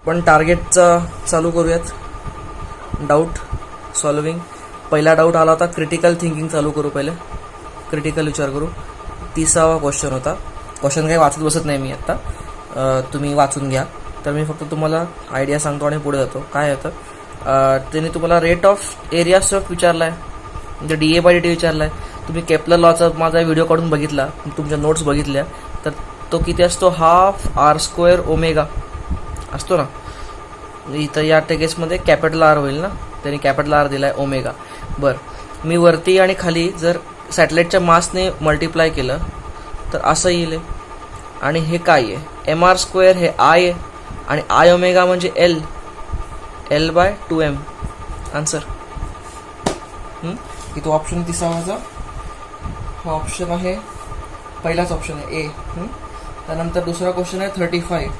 पण टार्गेटचा चालू करूयात. Doubt solving. पहिला डाऊट आला होता क्रिटिकल थिंकिंग चालू करू. पहिले क्रिटिकल विचार करू. 30वा क्वेश्चन होता. क्वेश्चन काही वाचत बसत नाही मी आत्ता, तुम्ही वाचून घ्या. तर मी फक्त तुम्हाला आयडिया सांगतो आणि पुढे जातो. काय होतं, त्यांनी तुम्हाला रेट ऑफ एरिया स्ट्रक विचारला आहे, म्हणजे DA/dt विचारला आहे. तुम्ही केपलर लॉचा माझा व्हिडिओ काढून बघितला, तुमच्या नोट्स बघितल्या, तर तो किती असतो, ½ R² असतो ना. इथं या केसमध्ये कॅपिटल R होईल ना, त्यांनी कॅपिटल R दिला आहे ओमेगा. बरं, मी वरती आणि खाली जर सॅटेलाईटच्या मासने मल्टिप्लाय केलं तर असं येईल. आणि हे काय आहे, mR² हे I आहे आणि I ओमेगा म्हणजे L/2m. आन्सर की तो ऑप्शन 30वा हा ऑप्शन आहे, पहिलाच ऑप्शन आहे ए. त्यानंतर दुसरा क्वेश्चन आहे 35.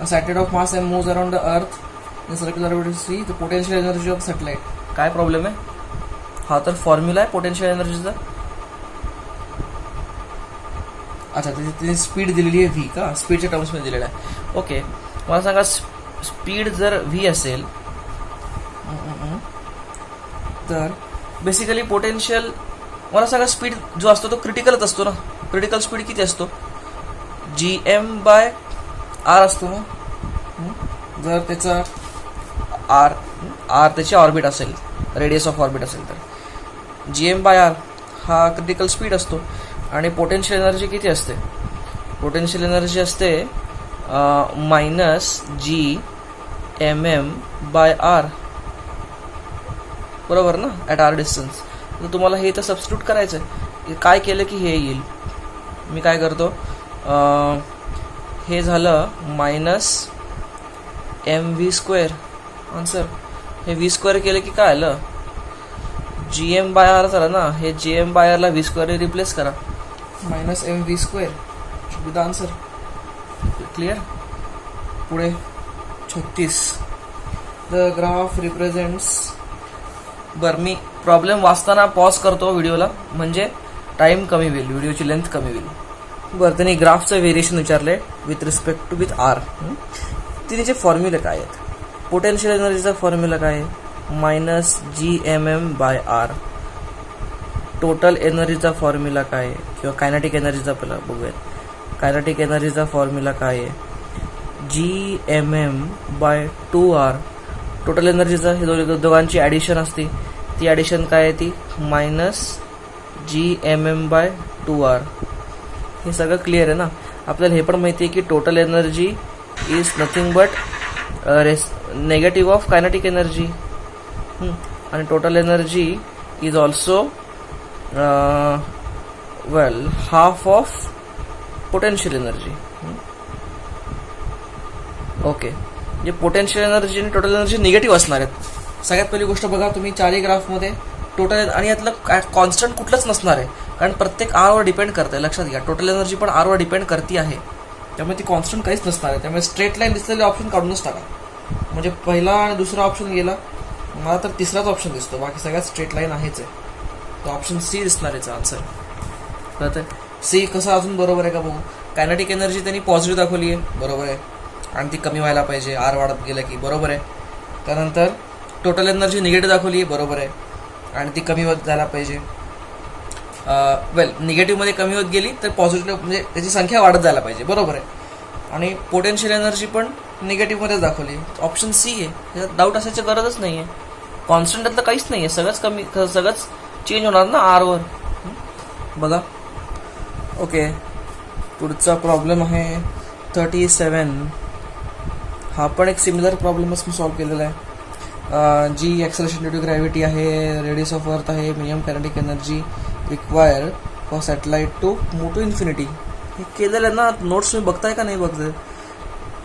A satellite of mass M moves around the earth in circular orbit see the potential energy of satellite. काय प्रॉब्लेम आहे, हा तर फॉर्म्युला आहे पोटेन्शियल एनर्जीचा. अच्छा, त्याची स्पीड दिलेली आहे v का, स्पीडच्या टर्म्समध्ये दिलेला आहे. ओके, मला सांगा स्पीड जर v असेल तर बेसिकली पोटेन्शियल, मला सांगा स्पीड जो असतो तो क्रिटिकलच असतो ना. क्रिटिकल स्पीड किती असतो, gm/r असतो ना. जर त्याचा r त्याची ऑर्बिट असेल, रेडियस ऑफ ऑर्बिट असेल, तर gm/r हा क्रिटिकल स्पीड असतो. आणि पोटेन्शियल एनर्जी किती असते, पोटेन्शियल एनर्जी असते -gmm/r, बरोबर ना, ॲट आर डिस्टन्स. तर तुम्हाला हे तर सबस्टिट्यूट करायचं आहे. काय केलं की हे येईल. मी काय करतो, हे झालं -mv². आन्सर हे v² केलं की काय आलं, gm/r झालं ना. हे gm/r ला v² रिप्लेस करा, -mv² should be the answer. Clear. पुढे 36. The graph represents. बरं, मी प्रॉब्लेम वाचताना पॉज करतो व्हिडिओला, म्हणजे टाईम कमी होईल, व्हिडिओची लेंथ कमी होईल. बरं, त्यांनी ग्राफचं व्हेरिएशन विचारले with respect to with R. तिने फॉर्म्युले काय आहेत, पोटेन्शियल एनर्जीचा फॉर्म्युला काय आहे, -gmm/r. टोटल एनर्जीचा फॉर्म्युला काय आहे, किंवा कायनेटिक एनर्जीचा पहिला बघूयात. कायनेटिक एनर्जीचा फॉर्म्युला काय आहे, gmm/2r. टोटल एनर्जीचा हे दोघांची ॲडिशन असते, ती ॲडिशन काय आहे, ती -gmm/2r. हे सगळं क्लिअर आहे ना. आपल्याला हे पण माहिती आहे की total energy is nothing but negative of kinetic energy. आणि total energy is also half of potential energy. Okay, म्हणजे पोटेन्शियल एनर्जी आणि टोटल एनर्जी निगेटिव्ह असणार आहेत. सगळ्यात पहिली गोष्ट बघा तुम्ही, चारही ग्राफमध्ये टोटल आणि यातलं कॉन्स्टंट कुठलंच नसणार आहे, कारण प्रत्येक आरवर डिपेंड करते. लक्षात घ्या, टोटल एनर्जी पण आरवर डिपेंड करते आहे, त्यामुळे ती कॉन्स्टंट काहीच नसणार आहे. त्यामुळे स्ट्रेट लाईन दिसलेले ऑप्शन काढूनच टाका. म्हणजे पहिला आणि दुसरा ऑप्शन गेला, मला तर तिसराच ऑप्शन दिसतो, बाकी सगळ्यात स्ट्रेट लाईन आहेच आहे. तो ऑप्शन सी दिसणार याचा आन्सर. कळतं, सी कसं अजून बरोबर आहे का बघू. कायनेटिक एनर्जी त्यांनी पॉझिटिव्ह दाखवली आहे, बरोबर आहे, आणि ती कमी व्हायला पाहिजे आर वाढत गेलं की, बरोबर आहे. त्यानंतर टोटल एनर्जी निगेटिव्ह दाखवली आहे, बरोबर आहे, आणि ती कमी होत जायला पाहिजे. निगेटिव्हमध्ये कमी होत गेली तर पॉझिटिव्ह, म्हणजे त्याची संख्या वाढत जायला पाहिजे, बरोबर आहे. आणि पोटेन्शियल एनर्जी पण निगेटिव्हमध्येच दाखवली. ऑप्शन सी आहे, त्याच्यात डाऊट असायची गरजच नाही आहे. कॉन्स्टंटातलं काहीच नाही आहे, सगळंच चेंज होणार ना आरवर. बघा. ओके, पुढचा प्रॉब्लेम आहे 37. हा पण एक सिमिलर प्रॉब्लेमच मी सॉल्व्ह केलेला आहे. G acceleration due to gravity आहे, रेडियस ऑफ अर्थ आहे, minimum kinetic energy require for satellite to move to infinity. हे केलेलं आहे ना, नोट्स तुम्ही बघताय का नाही बघताय.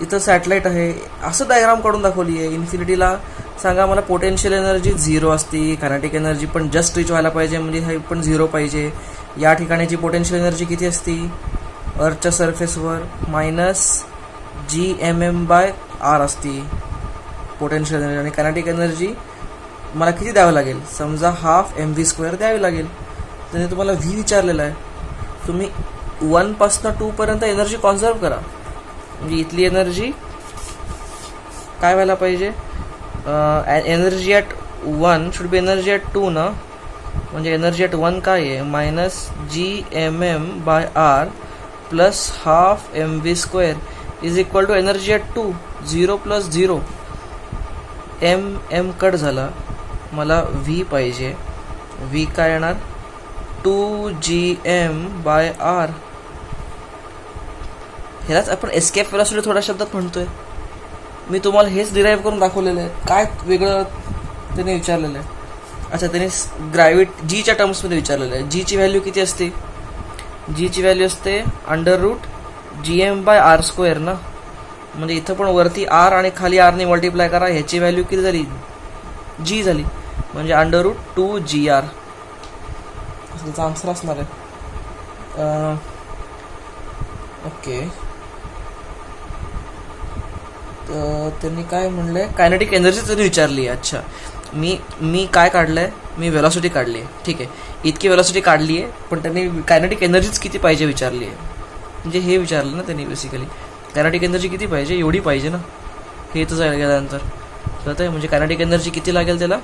इथं सॅटेलाइट आहे, असं डायग्राम काढून दाखवली आहे. इन्फिनिटीला सांगा मला पोटेन्शियल एनर्जी 0 असती, कायनेटिक एनर्जी पण जस्ट रीच व्हायला पाहिजे, म्हणजे हे पण 0 पाहिजे. या ठिकाणीची पोटेन्शियल एनर्जी किती असती, अर्थच्या सरफेसवर -gmm/r असती पोटेन्शियल एनर्जी. आणि कायनेटिक एनर्जी मला किती द्यावं लागेल, समजा ½ mv² द्यावी लागेल. त्याने तुम्हाला v विचारलेला आहे. तुम्ही 1 पासून 2 पर्यंत एनर्जी कॉन्झर्व करा, म्हणजे इथली एनर्जी काय व्हायला पाहिजे, energy at 1 should be energy at 2 ना. म्हणजे एनर्जी ॲट 1 काय आहे, minus GMM/R plus half mv² is equal to energy at 2. 0 + 0 m cut झाला, मला V पाहिजे. V काय येणार, 2GM/R. ह्यालाच आपण एस्केप वेलॉसिटी थोड्या शब्दात म्हणतोय. मी तुम्हाला हेच डिराईव्ह करून दाखवलेलं आहे, काय वेगळं त्याने विचारलेलं आहे. अच्छा, त्याने जीच्या टर्म्समध्ये विचारलेलं आहे. जीची व्हॅल्यू किती असते, जीची व्हॅल्यू असते √GM/R² ना. म्हणजे इथं पण वरती R आणि खाली R ने मल्टिप्लाय करा, ह्याची व्हॅल्यू किती झाली, G झाली. म्हणजे √2GR त्याचा आन्सर असणार आहे. ओके, तर त्यांनी काय म्हणलंय, कायनेटिक एनर्जी तरी विचारली आहे. अच्छा, मी काय काढलंय, मी वेलॉसिटी काढली आहे. ठीक आहे, इतकी वेलॉसिटी काढली आहे, पण त्यांनी कायनेटिक एनर्जीच किती पाहिजे विचारली आहे. म्हणजे हे विचारलं ना त्यांनी बेसिकली, कायनेटिक एनर्जी किती पाहिजे, एवढी पाहिजे ना. हे तर जायला गेल्यानंतर कळत आहे. म्हणजे कायनेटिक एनर्जी किती लागेल त्याला,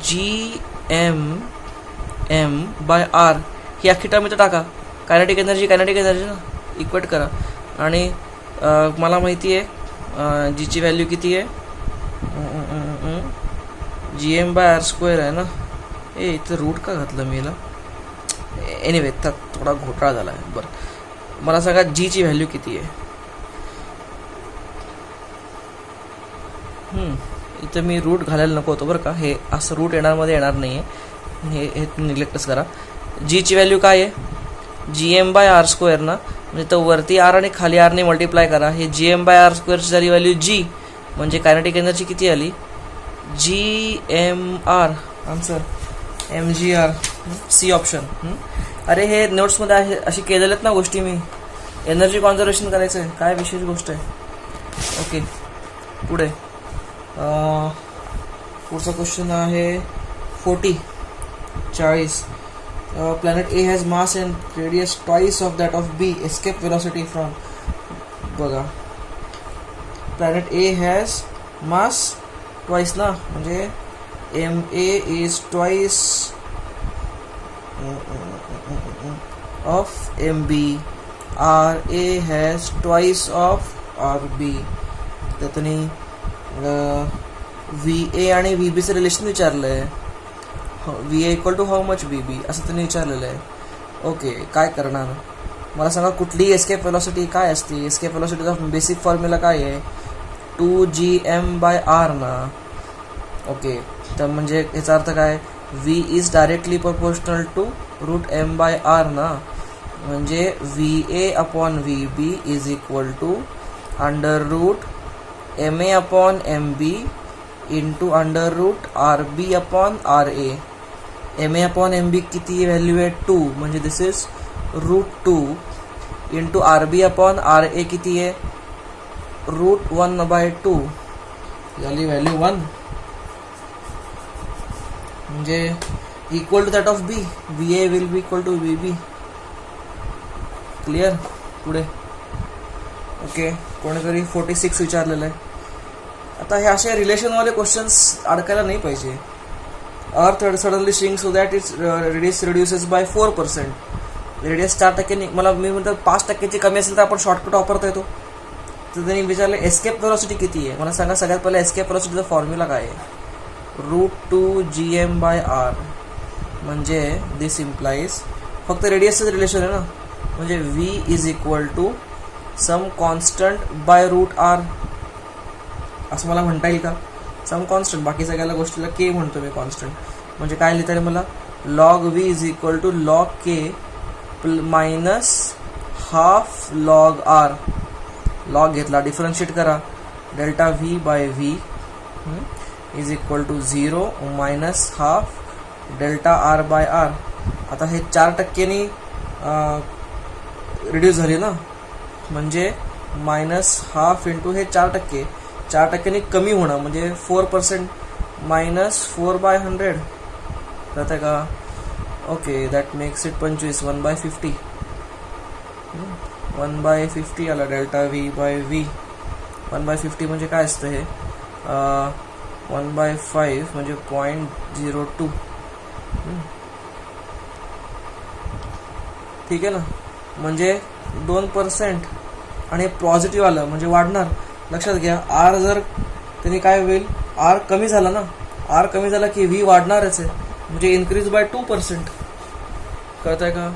GMM/R ही अख्खी टर्म इथं टाका. कायनेटिक एनर्जी ना, इक्वेट करा. आणि मला माहिती आहे जीची व्हॅल्यू किती आहे, GM/R² आहे ना. इथं रूट का घातलं मी याला, एनिवे त्यात थोडा घोटाळा झाला आहे. बरं, मला सांगा जीची व्हॅल्यू किती आहे. इथं मी रूट घालायला नको होतं बरं का, हे असं रूट मध्ये येणार नाही आहे, हे निग्लेक्टच करा. जीची व्हॅल्यू काय आहे, GM/R² ना. म्हणजे तर वरती R आणि खाली R ने मल्टिप्लाय करा, हे GM/R² ची झाली व्हॅल्यू G. म्हणजे कायनेटिक एनर्जी किती आली, GMR. Answer mgr, C option. अरे हे नोट्समध्ये आहे, अशी केलेल्यात ना गोष्टी मी. एनर्जी कॉन्झर्वेशन करायचं आहे, काय विशेष गोष्ट आहे. ओके, पुढे पुढचा क्वेश्चन आहे 40. Planet A has mass and radius twice of that of B. Escape velocity from. बघा, planet A has mass twice ना, म्हणजे MA is twice of MB. RA has twice of RB. त्यातनी VA आणि VBचं relation विचारलं आहे. VA equal to how much BB असं त्यांनी विचारलेलं आहे. ओके, काय करणार, मला सांगा कुठली एस्केप वेलॉसिटी काय असते. एस्केप वेलॉसिटीचा बेसिक फॉर्म्युला काय आहे, 2GM/R ना. ओके, तर म्हणजे याचा अर्थ काय, V is directly proportional to √M/R ना. म्हणजे VA/VB is equal to √MA/MB into √RB/RA. MA/MB किती व्हॅल्यू आहे, 2. म्हणजे दिस इज √2 इंटू RB/RA किती आहे, √1/2 झाली व्हॅल्यू 1. म्हणजे equal to that of B. VA will be equal to VB. Clear. पुढे ओके, कोणीतरी 46 विचारलेलं आहे. आता हे असे रिलेशनवाले क्वेश्चन्स अडकायला नाही पाहिजे. Earth suddenly shrink so that its radius reduces by 4%. Radius 4% मला मी म्हणतो 5% कमी असेल तर आपण शॉर्टकट वापरता येतो. तर त्यांनी विचारलं एस्केप वेलॉसिटी किती आहे. मला सांगा सगळ्यात पहिला एस्केप वेलॉसिटीचा फॉर्म्युला काय आहे, √2GM/R. म्हणजे दिस इम्प्लाइज फक्त रेडियसचं रिलेशन आहे ना. म्हणजे V is equal to some constant by √R असं मला म्हणता येईल का. सम कॉन्स्टंट, बाकी सगळ्या गोष्टीला K म्हणतो मी कॉन्स्टंट. म्हणजे काय लिहिता येईल मला, log V is equal to log K minus half log R. Log घेतला, डिफरन्शिएट करा, delta V/V is equal to 0 minus half delta R/R. आता हे 4%नी रिड्यूस झाली ना. म्हणजे मायनस हाफ इंटू हे 4%. 4%नी कमी होणं म्हणजे 4% मायनस 4/100 राहतं का. Okay, that makes it 25. 1/50 1/50 आला डेल्टा V/V. 1/50 म्हणजे काय असतं हे 1/5 म्हणजे 0.02. ठीक आहे ना, म्हणजे 2% आणि पॉझिटिव्ह आलं म्हणजे वाढणार. लक्षात घ्या, आर जर त्यांनी काय होईल, आर कमी झाला ना, आर कमी झाला की व्ही वाढणारच आहे, म्हणजे इन्क्रीज बाय 2%. कळत आहे का?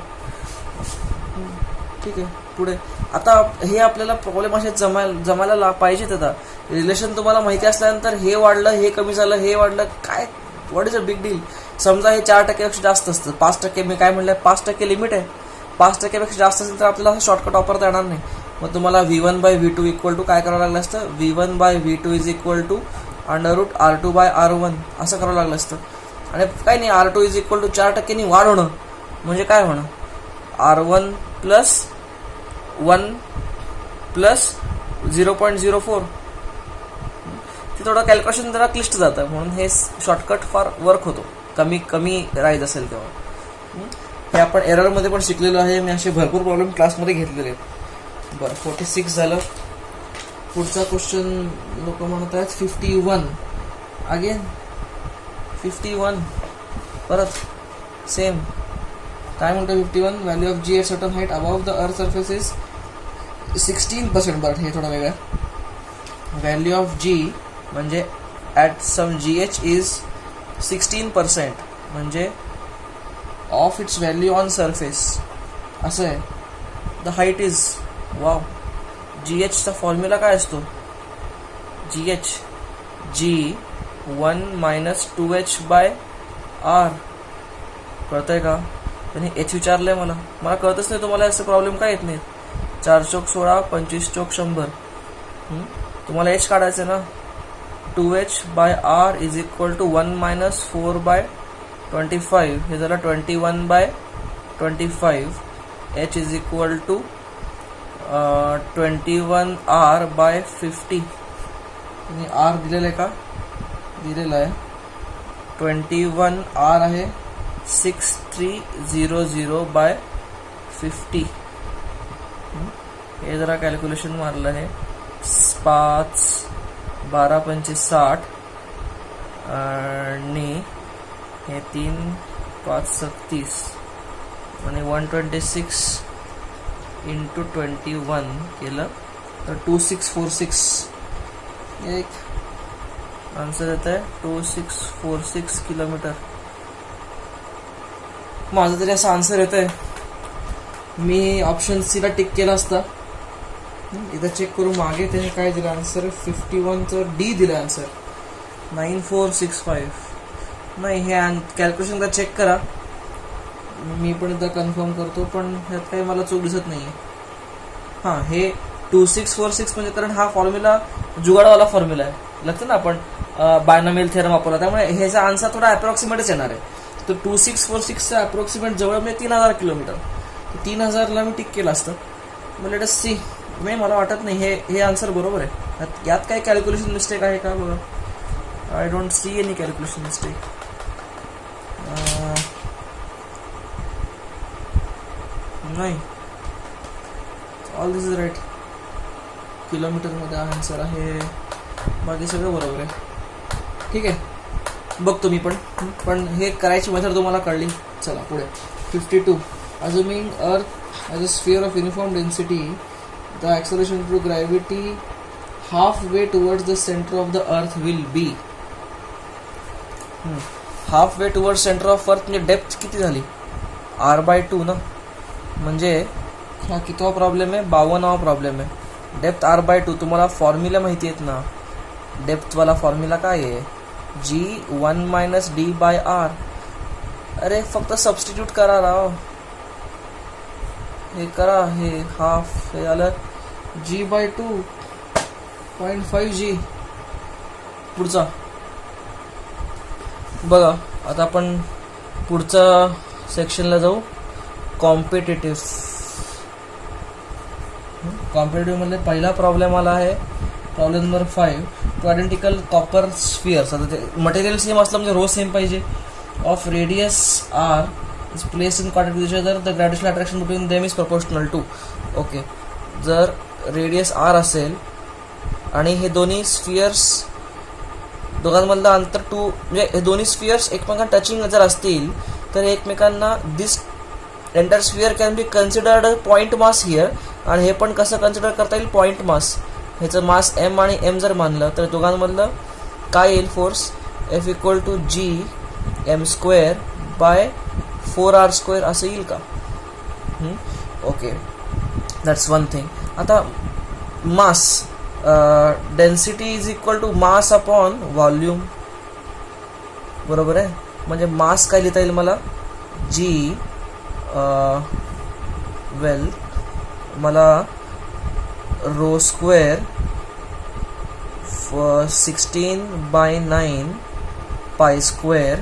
ठीक आहे, पुढे आता हे आपल्याला प्रॉब्लेम असे जमायला पाहिजेत. आता रिलेशन तुम्हाला माहिती असल्यानंतर हे वाढलं, हे कमी झालं, हे वाढलं, काय what is a big deal. समजा हे 4%पेक्षा जास्त असतं, 5%, मी काय म्हणलं 5% लिमिट आहे, 5%पेक्षा जास्त असेल तर आपल्याला शॉर्टकट वापरता येणार नाही. मग तुम्हाला V1/V2 इक्वल टू काय करावं लागलं असतं, V1/V2 is equal to √R2/R1 असं करावं लागलं असतं. आणि काही नाही, R2 इज इक्वल टू 4%नी वाढ होणं म्हणजे काय होणं, R1 प्लस 1 प्लस 0.04. ते थोडं कॅल्क्युलेशन जरा क्लिष्ट जातं, म्हणून हे शॉर्टकट फार वर्क होतो, कमी राईज असेल तेव्हा. हे आपण एररमध्ये पण शिकलेलो आहे, मी असे भरपूर प्रॉब्लेम क्लासमध्ये घेतलेले आहेत. बरं, 46 झालं. पुढचा क्वेश्चन लोक म्हणत आहेत 51. अगेन 51 परत सेम. काय म्हणतो 51, value of G at certain height about the earth surface is 16%. बरं, हे थोडा वेगळा. व्हॅल्यू ऑफ जी म्हणजे at some G H is 16% म्हणजे of its value on surface असं आहे. The height is, wow, G एचचा फॉर्म्युला काय असतो, जी एच G1 - 2H/R. कळतंय का? त्यांनी एच विचारलंय मला कळतच नाही. तुम्हाला असे प्रॉब्लेम काय येत नाहीत. 4 चौक 16, 25 चौक 100. तुम्हाला एच काढायचं ना. 2H/R is equal to 1 - 4/25. हे झालं 21/25. H is equal to 21R/50. R दिलेलं आहे का? दिलेलं आहे. 21R आहे 6300/50. हे जरा कॅल्क्युलेशन मारलं आहे. 5 12 25 60 आणि हे 3 5 36 आणि 126 इंटू 21 केलं तर 2646. एक आन्सर येत आहे 2646 किलोमीटर. माझं तरी असं आन्सर येत आहे. मी ऑप्शन सी ला टिक केला असता. इथं चेक करू मागे त्याने काय दिलं आन्सर. 51चं डी दिलं आन्सर 9465. नाही, हे कॅल्क्युलेशन का चेक करा. मी पण एकदा कन्फर्म करतो, पण ह्यात काही मला चूक दिसत नाहीये. हां, हे 2646 म्हणजे कारण हा फॉर्म्युला जुगाडवाला फॉर्म्युला आहे. लक्षात ना, आपण बायनॉमियल थेरम वापरला, त्यामुळे ह्याचा आन्सर थोडा अप्रॉक्सिमेटच येणार आहे. तर 2646चा अप्रॉक्सिमेट जवळ म्हणजे 3000 किलोमीटर. 3000ला मी टिक केलं असतं. मग लेट अस सी. नाही, मला वाटत नाही हे आन्सर बरोबर आहे. यात काही कॅल्क्युलेशन मिस्टेक आहे का बघा. I don't see any calculation mistake. नाही, ऑल दिस इज राईट. किलोमीटरमध्ये आन्सर आहे, बाकी सगळं बरोबर आहे. ठीक आहे, बघतो मी पण हे करायची मेथड तुम्हाला कळली. चला पुढे. 52. Assuming Earth as a sphere of uniform density, the acceleration due to gravity halfway towards the center of the Earth will be. Halfway towards center of Earth म्हणजे डेप्थ किती झाली? R/2 ना. म्हणजे हा कितवा प्रॉब्लेम आहे? 52वा प्रॉब्लेम आहे. Depth R/2. तुम्हाला फॉर्म्युला माहिती आहेत ना. डेप्थवाला फॉर्म्युला काय आहे? G1 - D/R. अरे फक्त सबस्टिट्यूट करा राव. हे करा, हे हाफ, हे आलं G/2 0.5G. पुढचा बघा. आता आपण पुढचा सेक्शनला जाऊ. कॉम्पिटेटिव्ह मध्ये पहिला प्रॉब्लेम आला आहे. Problem number 5. Two identical copper spheres. आता ते मटेरियल सेम असलं म्हणजे रो सेम पाहिजे. Of radius R is placed in contact with each other, the gravitational attraction between them is proportional to. Okay, जर रेडियस R असेल आणि हे दोन्ही स्फिअर्स दोघांमधलं अंतर 2 म्हणजे हे दोन्ही स्फिअर्स एकमेकांना टचिंग जर असतील तर एकमेकांना this entire sphere can be considered point mass here. आणि हे पण कसं कन्सिडर करता येईल पॉईंट मास. ह्याचं मास m आणि m जर मानलं तर दोघांमधलं काय येईल force F equal to G m² by 4r² असं येईल का. Okay that's one thing. आता mass density is equal to mass upon volume. बरोबर आहे. म्हणजे मास काय लिहिता येईल मला G वेल मला ρ² 16/9 π²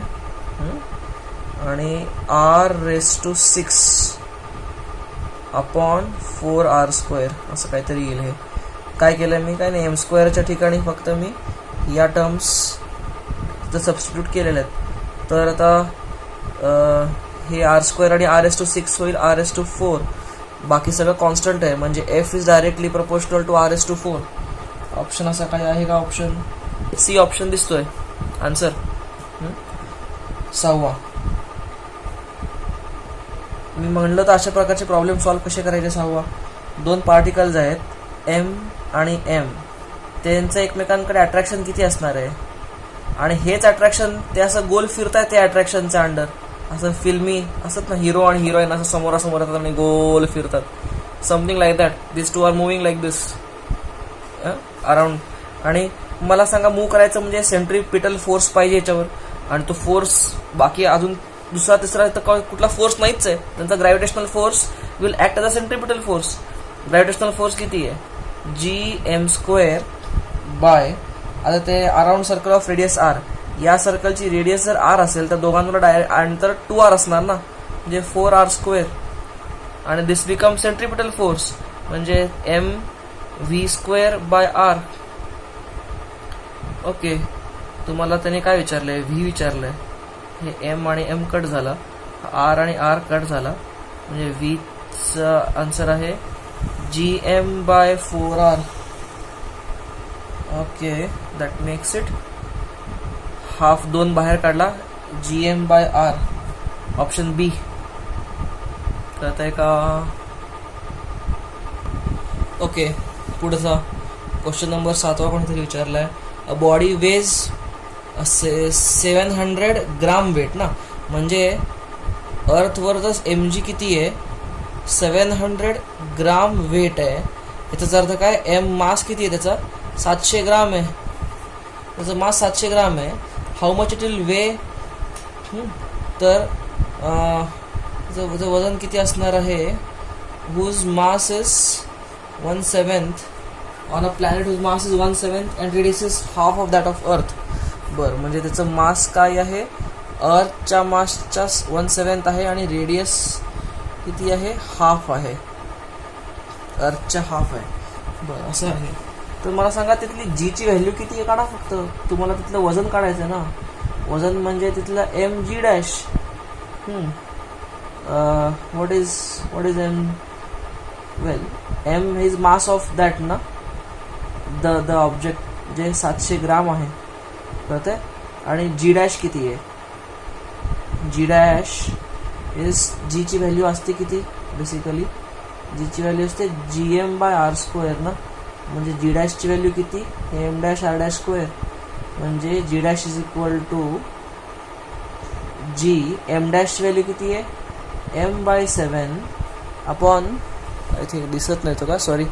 आणि r⁶ अपॉन 4r² असं काहीतरी येईल. हे काय केलं मी काय नाही m² ठिकाणी फक्त मी या टर्म्स सबस्टिट्यूट केलेल्या आहेत. तर आता हे r² आणि r⁶ होईल r⁴. बाकी सगळं कॉन्स्टंट आहे म्हणजे f is directly proportional to r⁴. Option असा काय आहे का ऑप्शन सी ऑप्शन दिसतोय आन्सर 6. मी म्हणलं तर अशा प्रकारचे प्रॉब्लेम सॉल्व्ह कसे करायचे. 6 दोन पार्टिकल्स आहेत m आणि m. त्यांचं एकमेकांकडे अट्रॅक्शन किती असणार आहे आणि हेच अट्रॅक्शन ते असं गोल फिरतायत त्या अट्रॅक्शनच्या अंडर. असं फिल्मी असत ना हिरो आणि हिरोईन असं समोरासमोर येतात आणि गोल फिरतात. Something like that. This 2 are moving like this around. आणि मला सांगा मूव्ह करायचं म्हणजे सेंट्रीपिटल फोर्स पाहिजे याच्यावर. आणि तो फोर्स बाकी अजून दुसरा तिसरा तर कुठला फोर्स नाहीच आहे. त्यांचा gravitational force will act as a centripetal force. Gravitational force किती आहे Gm² बाय आता ते around circle of radius r. या सर्कलची रेडियस जर r असेल तर दोघांना डायरेक्ट अंतर 2r असणार ना म्हणजे 4r². आणि दिस बिकम सेंट्रीपिटल फोर्स म्हणजे mv² बाय r. ओके तुम्हाला त्याने काय विचारलंय v विचारलंय. हे m आणि m कट झाला r आणि r कट झाला म्हणजे v चा आन्सर आहे Gm by 4r. Okay that makes it half. 2 बाहेर काढला Gm by r. Option B कळत आहे का. ओके पुढचा क्वेश्चन नंबर 7 कोणतरी विचारलाय. A body weighs 700 gram weight ना म्हणजे अर्थवर mg किती आहे 700 ग्राम वेट आहे. याचा अर्थ काय m मास किती आहे त्याचा 700 ग्राम आहे. त्याचं मास 700 ग्राम आहे. How much it will weigh. तर त्याचं वजन किती असणार आहे whose mass is 1/7 on a planet whose mass is 1/7 and radius is half of that of earth. बरं म्हणजे त्याचं मास काय आहे अर्थच्या मासच्या 1/7 आहे आणि रेडियस किती आहे हाफ आहे अर्थच्या हाफ आहे. बरं असं आहे. तर मला सांगा तिथली जी ची व्हॅल्यू किती आहे काढा. फक्त तुम्हाला तिथलं वजन काढायचं आहे ना. वजन म्हणजे तिथलं mg'. What is m. Well m is mass of that ना द ऑब्जेक्ट जे 700 ग्राम आहे कळतंय. आणि g' किती आहे g' इज g ची व्हॅल्यू असते किती बेसिकली g ची व्हॅल्यू असते Gm बाय r² ना म्हणजे g' ची व्हॅल्यू किती m'(r'²) म्हणजे g' is equal to g. m' ची व्हॅल्यू किती आहे m/7 अपॉन आय थिंक दिसत नाही तो का सॉरी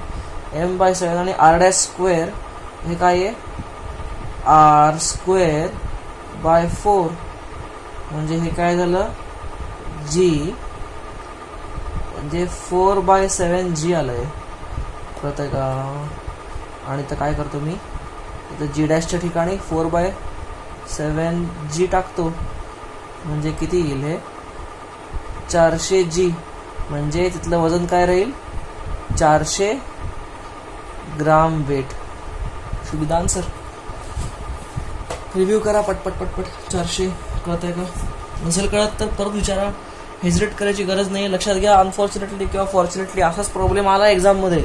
m/7 आणि r'² हे काय आहे r² बाय 4 म्हणजे हे काय झालं g म्हणजे 4/7 g आलंय कळतंय का. आणि तर काय करतो मी इथं g' ठिकाणी 4/7 g टाकतो म्हणजे किती येईल हे 400 g म्हणजे तिथलं वजन काय राहील 400 gram weight. Should be the answer. Review करा पटपट 400 कळत आहे का. नसेल कळत तर परत विचारा. हेजिटेट करायची गरज नाही. लक्षात घ्या अनफॉर्च्युनेटली किंवा फॉर्च्युनेटली असाच प्रॉब्लेम आला एक्झाममध्ये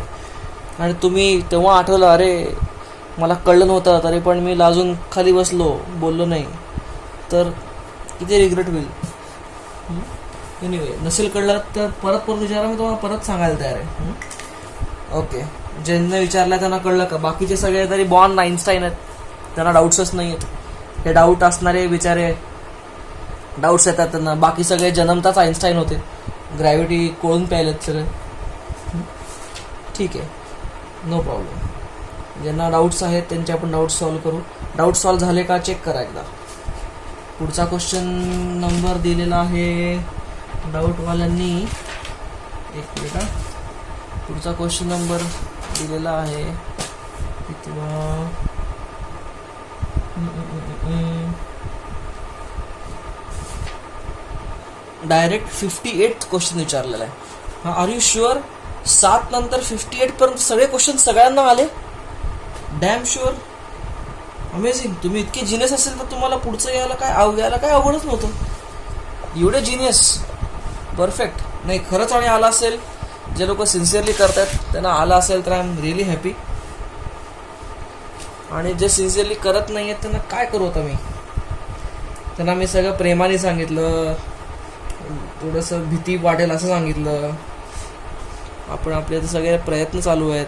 आणि तुम्ही तेव्हा आठवलं अरे मला कळलं नव्हतं तरी पण मी लाजून खाली बसलो, बोललो नाही, तर किती रिग्रेट होईल. एनिवे, नसेल कळलं तर परत विचारा, मी तुम्हाला परत सांगायला तयार आहे. ओके, ज्यांना विचारलं त्यांना कळलं का? बाकीचे सगळे तरी बॉर्न आईन्स्टाईन आहेत, त्यांना डाऊट्सच नाही आहेत. हे डाऊट असणारे बिचारे डाऊट्स येतात त्यांना. बाकी सगळे जन्मताच आईन्स्टाईन होते, ग्रॅव्हिटी कोळून प्यायलेत सगळे. ठीक आहे, नो प्रॉब्लेम. ज्यांना डाऊट्स आहेत त्यांचे आपण डाऊट्स सॉल्व्ह करू. डाऊट सॉल्व्ह झाले का चेक करा एकदा. पुढचा क्वेश्चन नंबर दिलेला आहे डाऊटवाल्यांनी. एक मिनिट. पुढचा क्वेश्चन नंबर दिलेला आहे किंवा डायरेक्ट 58 क्वेश्चन विचारलेला आहे. हा, आर यू शुअर? 7 नंतर 58 पर्यंत सगळे क्वेश्चन सगळ्यांना आले? Damn sure, amazing. तुम्ही इतके जिनियस असेल तर तुम्हाला पुढचं यायला काय अवघडच नव्हतं. एवढे जिनियस, परफेक्ट. नाही, खरंच आणि आला असेल, जे लोक सिन्सिअरली करतात त्यांना आला असेल तर आय एम रिअली हॅपी. आणि जे सिन्सिअरली करत नाही आहेत त्यांना काय करू आता मी? त्यांना मी सगळं प्रेमाने सांगितलं, थोडंसं भीती वाटेल असं सांगितलं. आपण आपले तर सगळे प्रयत्न चालू आहेत.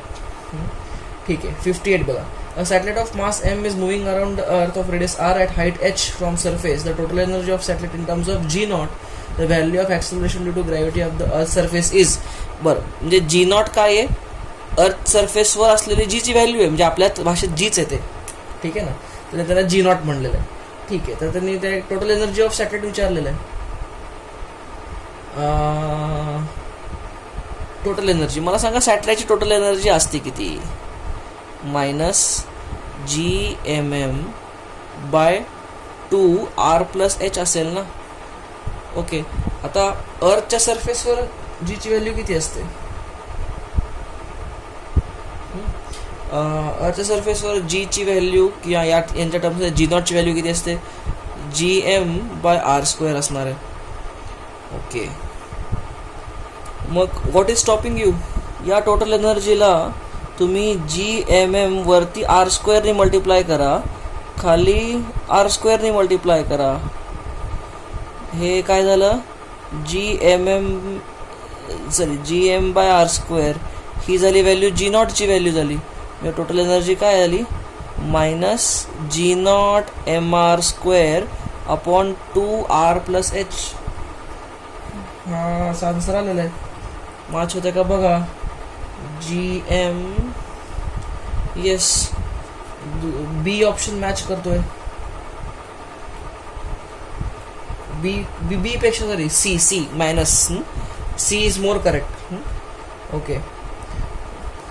ठीक आहे, 58 बघा. A satellite of mass m is moving around the earth of radius r at height h from surface. The total energy of satellite in terms of g naught, the value of acceleration due to gravity of the earth surface is. बरं, म्हणजे g naught काय आहे? अर्थ सरफेसवर असलेली जी ची value आहे, म्हणजे आपल्या भाषेत जीच येते. ठीक आहे ना, तर त्याला जी नॉट म्हणलेलं आहे. ठीक आहे, तर त्यांनी ते टोटल एनर्जी ऑफ सॅटेलाइट विचारलेलं आहे. टोटल एनर्जी मला सांगा, सॅटेलाइटची टोटल एनर्जी असते किती? -GMM/2R+H असेल ना. ओके, आता अर्थच्या सरफेसवर जी ची व्हॅल्यू किती असते? अर्थच्या सरफेसवर जी ची व्हॅल्यू किंवा यांच्या टर्म्समध्ये जी नॉटची व्हॅल्यू किती असते? GM/R² असणार आहे. ओके, मग व्हॉट इज स्टॉपिंग यू? या टोटल एनर्जीला तुम्ही GMM वरती R² ने मल्टिप्लाय करा, खाली R² ने मल्टिप्लाय करा. हे काय झालं? GM/R², ही झाली व्हॅल्यू, जी नॉटची व्हॅल्यू झाली. टोटल एनर्जी काय झाली? -G0mR²/2R+H. हा, आन्सर आलेला आहे. मॅच होते का बघा. GM, yes, B option match करतोय. बी पेक्षा sorry C minus C is more correct. Okay,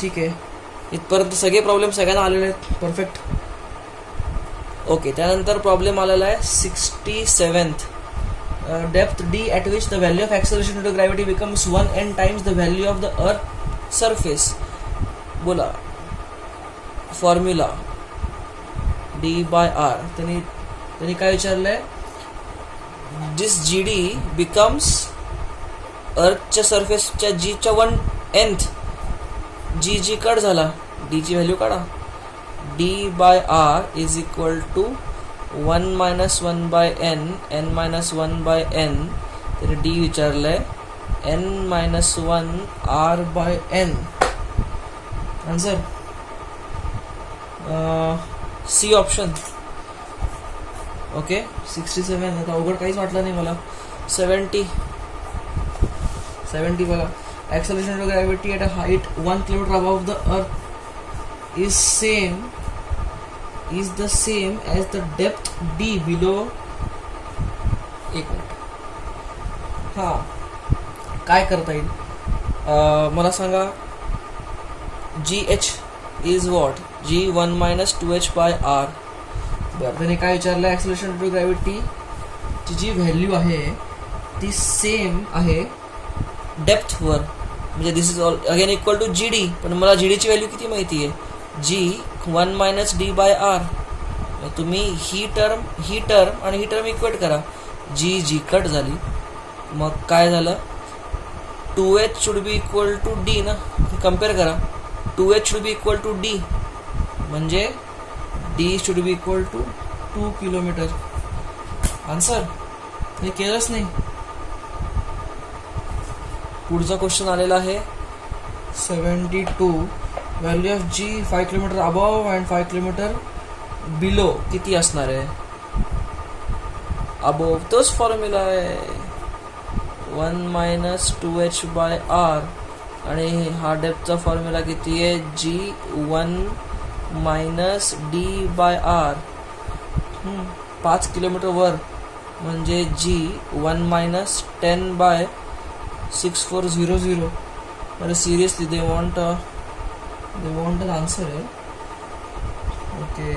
ठीक आहे, इथपर्यंत सगळे प्रॉब्लेम सगळ्यांना आलेले आहेत. परफेक्ट. ओके, त्यानंतर प्रॉब्लेम आलेला आहे 67th. Depth d at which the value of acceleration due to gravity becomes 1n times the value of the earth surface. बोला फॉर्म्युला d/r. त्यांनी काय विचारलंय? दिस GD becomes अर्थच्या सरफेसच्या जीच्या 1/n. जी कट झाला, d ची value काढा. d/r is equal to 1 - 1/n, n - 1/n. तर d विचारलंय n - 1 r/n. Answer C option. Okay, 67. आता अवघड काहीच वाटलं नाही मला. 70 बघा. Acceleration of gravity at a height 1 kilometer above the earth is the same as the depth d below. एक मिनिट. हा, काय करता येईल? मला सांगा, GH is what? G1 - 2h/r. बरं, त्याने काय विचारलं? ॲक्सेलरेशन ड्यू टू ग्रॅव्हिटी ची जी व्हॅल्यू आहे ती सेम आहे डेप्थवर, म्हणजे this is again equal to GD. पण मला GDची व्हॅल्यू किती माहिती आहे? G1 - d/r. तुम्ही ही टर्म आणि ही टर्म इक्वेट करा. जी कट झाली, मग काय झालं? 2h should be equal to d ना. कम्पेअर करा, 2h should be equal to d, म्हणजे D should be equal to 2 kilometre. Answer हे केलंच नाही. पुढचा क्वेश्चन आलेला आहे 72. Value of G 5 kilometre above and 5 kilometre below किती असणार आहे? अबव तोच फॉर्म्युला आहे 1 मायनस 2h बाय आर, आणि हा डेप्थचा फॉर्म्युला किती आहे? G 1 minus D by R. 5 kilometre वर म्हणजे जी 1 मायनस 10 बाय 6400. अरे seriously they want an answer आहे. ओके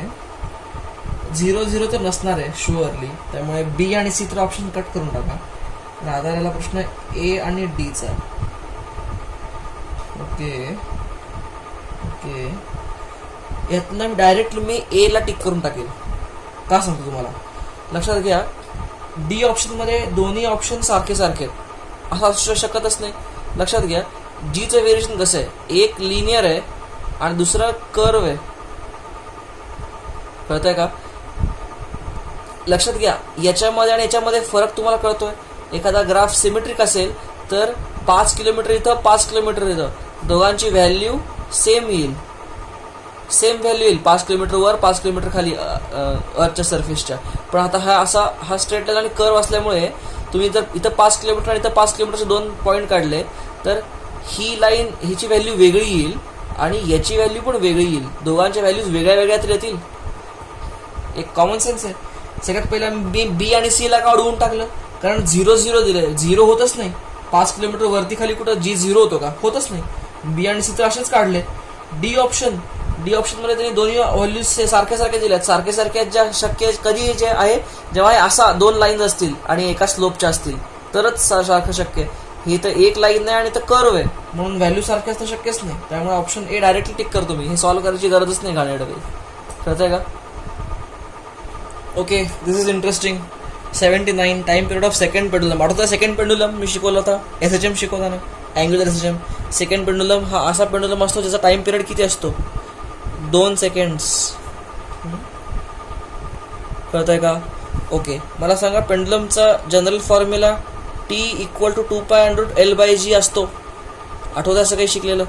0 तर नसणार आहे शुअरली, त्यामुळे बी आणि सी तर ऑप्शन कट करून टाका. आधाराला प्रश्न ए आणि डीचा. ओके ओके यातनं डायरेक्टली मी ए ला टिक करून टाकेल. का सांगतो तुम्हाला, लक्षात घ्या डी ऑप्शनमध्ये दोन्ही ऑप्शन सारखे सारखे आहेत असं असू शकतच नाही. लक्षात घ्या जीचं व्हेरिएशन कसं आहे, एक लिनियर आहे आणि दुसरा कर्व आहे. कळतंय का? लक्षात घ्या याच्यामध्ये आणि याच्यामध्ये फरक तुम्हाला कळतोय. एखादा ग्राफ सिमेट्रिक असेल तर 5 किलोमीटर इथं 5 किलोमीटर इथं दोघांची व्हॅल्यू सेम येईल, सेम व्हॅल्यू येईल 5 किलोमीटर वर 5 किलोमीटर खाली अर्थच्या सरफेसच्या. पण आता हा स्ट्रेट लाईन आणि कर्व असल्यामुळे तुम्ही जर इथं 5 किलोमीटर आणि इथं 5 किलोमीटरचे 2 पॉईंट काढले तर ही लाईन हिची व्हॅल्यू वेगळी येईल आणि याची व्हॅल्यू पण वेगळी येईल. दोघांच्या व्हॅल्यूज वेगळ्या वेगळ्या तरी येतील. एक कॉमन सेन्स आहे. सगळ्यात पहिला मी बी आणि सी ला का उडवून टाकलं, कारण 0 दिलंय. 0 होतच नाही. 5 किलोमीटर वरती खाली कुठं जी 0 होतो का? होतच नाही. बी आणि सी तर असेच काढले. डी ऑप्शन मध्ये त्यांनी दोन्ही व्हॅल्यूज सारखे सारखे दिल्यात. सारखे सारखे ज्या शक्य कधी जे आहे जेव्हा असा 2 लाईन्स असतील आणि एका स्लोपच्या असतील तरच सारखं शक्य आहे. ही तर एक लाईन नाही आणि तर कर्व आहे म्हणून व्हॅल्यू सारखे असणं शक्यच नाही. त्यामुळे ऑप्शन ए डायरेक्टली टिक करतो मी. हे सॉल्व्ह करायची गरजच नाही गाण्याकडे. कळतंय का? Okay this is interesting. 79 time period of second pendulum. आठवतं सेकंड पेंडुलम मी शिकवला होता SHM शिकवताना, अँग्युलर SHM. सेकंड पेंडुलम हा असा पेंडुलम असतो ज्याचा टाइम पिरियड किती असतो? 2 सेकंड्स. कळतंय का? ओके मला सांगा पेंडुलमचा general formula T equal to 2π√L/g असतो. आठवतं असं काही शिकलेलं?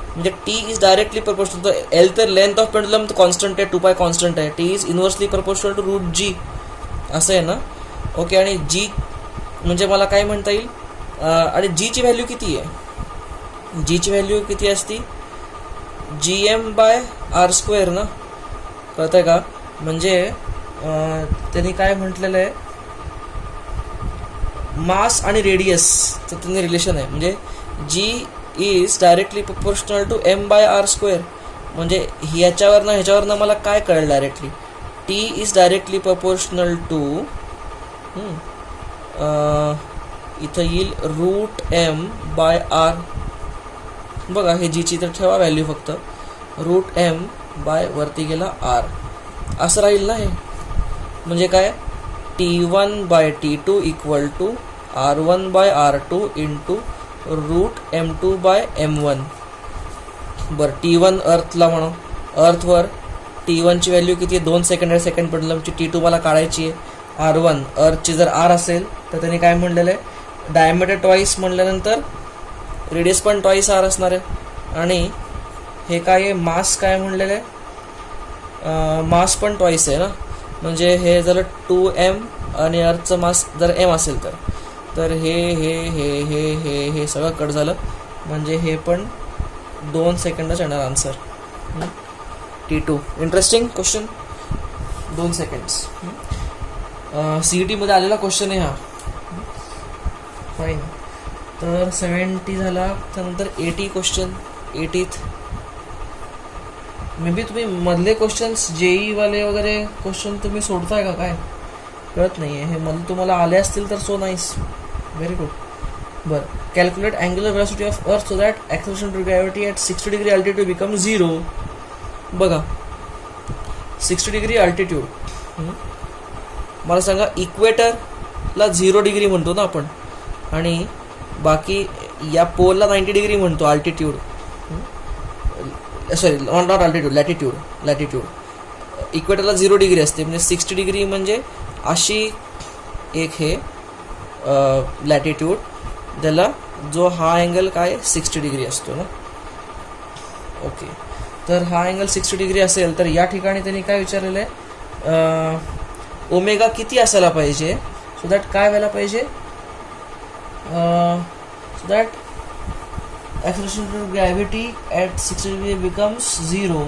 म्हणजे T is directly proportional to L तर लेंथ ऑफ पेंडुलम कॉन्स्टंट आहे, 2π कॉन्स्टंट आहे. T is inversely proportional to √g असं आहे ना. ओके आणि जी म्हणजे मला काय म्हणता येईल, आणि जीची व्हॅल्यू किती आहे? जीची व्हॅल्यू किती असती? GM/r² ना. कळतंय का? म्हणजे त्यांनी काय म्हटलेलं आहे, मास आणि रेडियसचं त्यांनी रिलेशन आहे. म्हणजे g is directly proportional to m/r². म्हणजे ह्याच्यावरनं मला काय कळलं directly, T is directly proportional to इथं येईल √m/r. बघा हे जीची तर ठेवा व्हॅल्यू फक्त √m/ वरती गेला r असं राहील ना. हे म्हणजे काय, T1/T2 equal to R1/R2 into √m2/m1. बरं T1 अर्थला म्हणू, अर्थवर T1ची व्हॅल्यू किती आहे? 2 सेकंड आहे सेकंड पेंडुलमची. T2 मला काढायची आहे. R1 अर्थची जर R असेल तर त्यांनी काय म्हणलेलं आहे, डायमीटर ट्वाईस म्हणल्यानंतर रेडियस पण ट्वाईस R असणार आहे. आणि हे काय आहे, मास काय म्हणलेलं आहे, मास पण ट्वाईस आहे ना. म्हणजे हे झालं 2m आणि अर्थचं मास जर m असेल तर हे सगळं कट झालं. म्हणजे हे पण 2 सेकंडच येणार answer. T2. Interesting question. 2 seconds. CET मध्ये आलेला क्वेश्चन आहे हा. फाईन. तर 70 झाला. त्यानंतर 80 क्वेश्चन. 80th मे बी तुम्ही मधले क्वेश्चन्स JEE वाले वगैरे क्वेश्चन तुम्ही सोडताय का काय कळत नाही आहे. हे मधले तुम्हाला आले असतील तर सो नाईस, व्हेरी गुड. बरं calculate angular velocity of earth so that acceleration due to gravity at 60 degree altitude become 0. बघा 60 डिग्री अल्टिट्यूड. मला सांगा इक्वेटरला 0 डिग्री म्हणतो ना आपण, आणि बाकी या पोलला 90 डिग्री म्हणतो altitude. Sorry not altitude, latitude. इक्वेटरला 0 डिग्री असते, म्हणजे 60 डिग्री म्हणजे अशी एक हे लॅटिट्यूड, त्याला जो हा अँगल काय 60 डिग्री असतो ना. ओके, तर हा अँगल 60 डिग्री असेल तर या ठिकाणी त्यांनी काय विचारलेलं आहे, ओमेगा किती असायला पाहिजे सो दॅट काय व्हायला पाहिजे, so that acceleration to gravity at 60 degree becomes 0.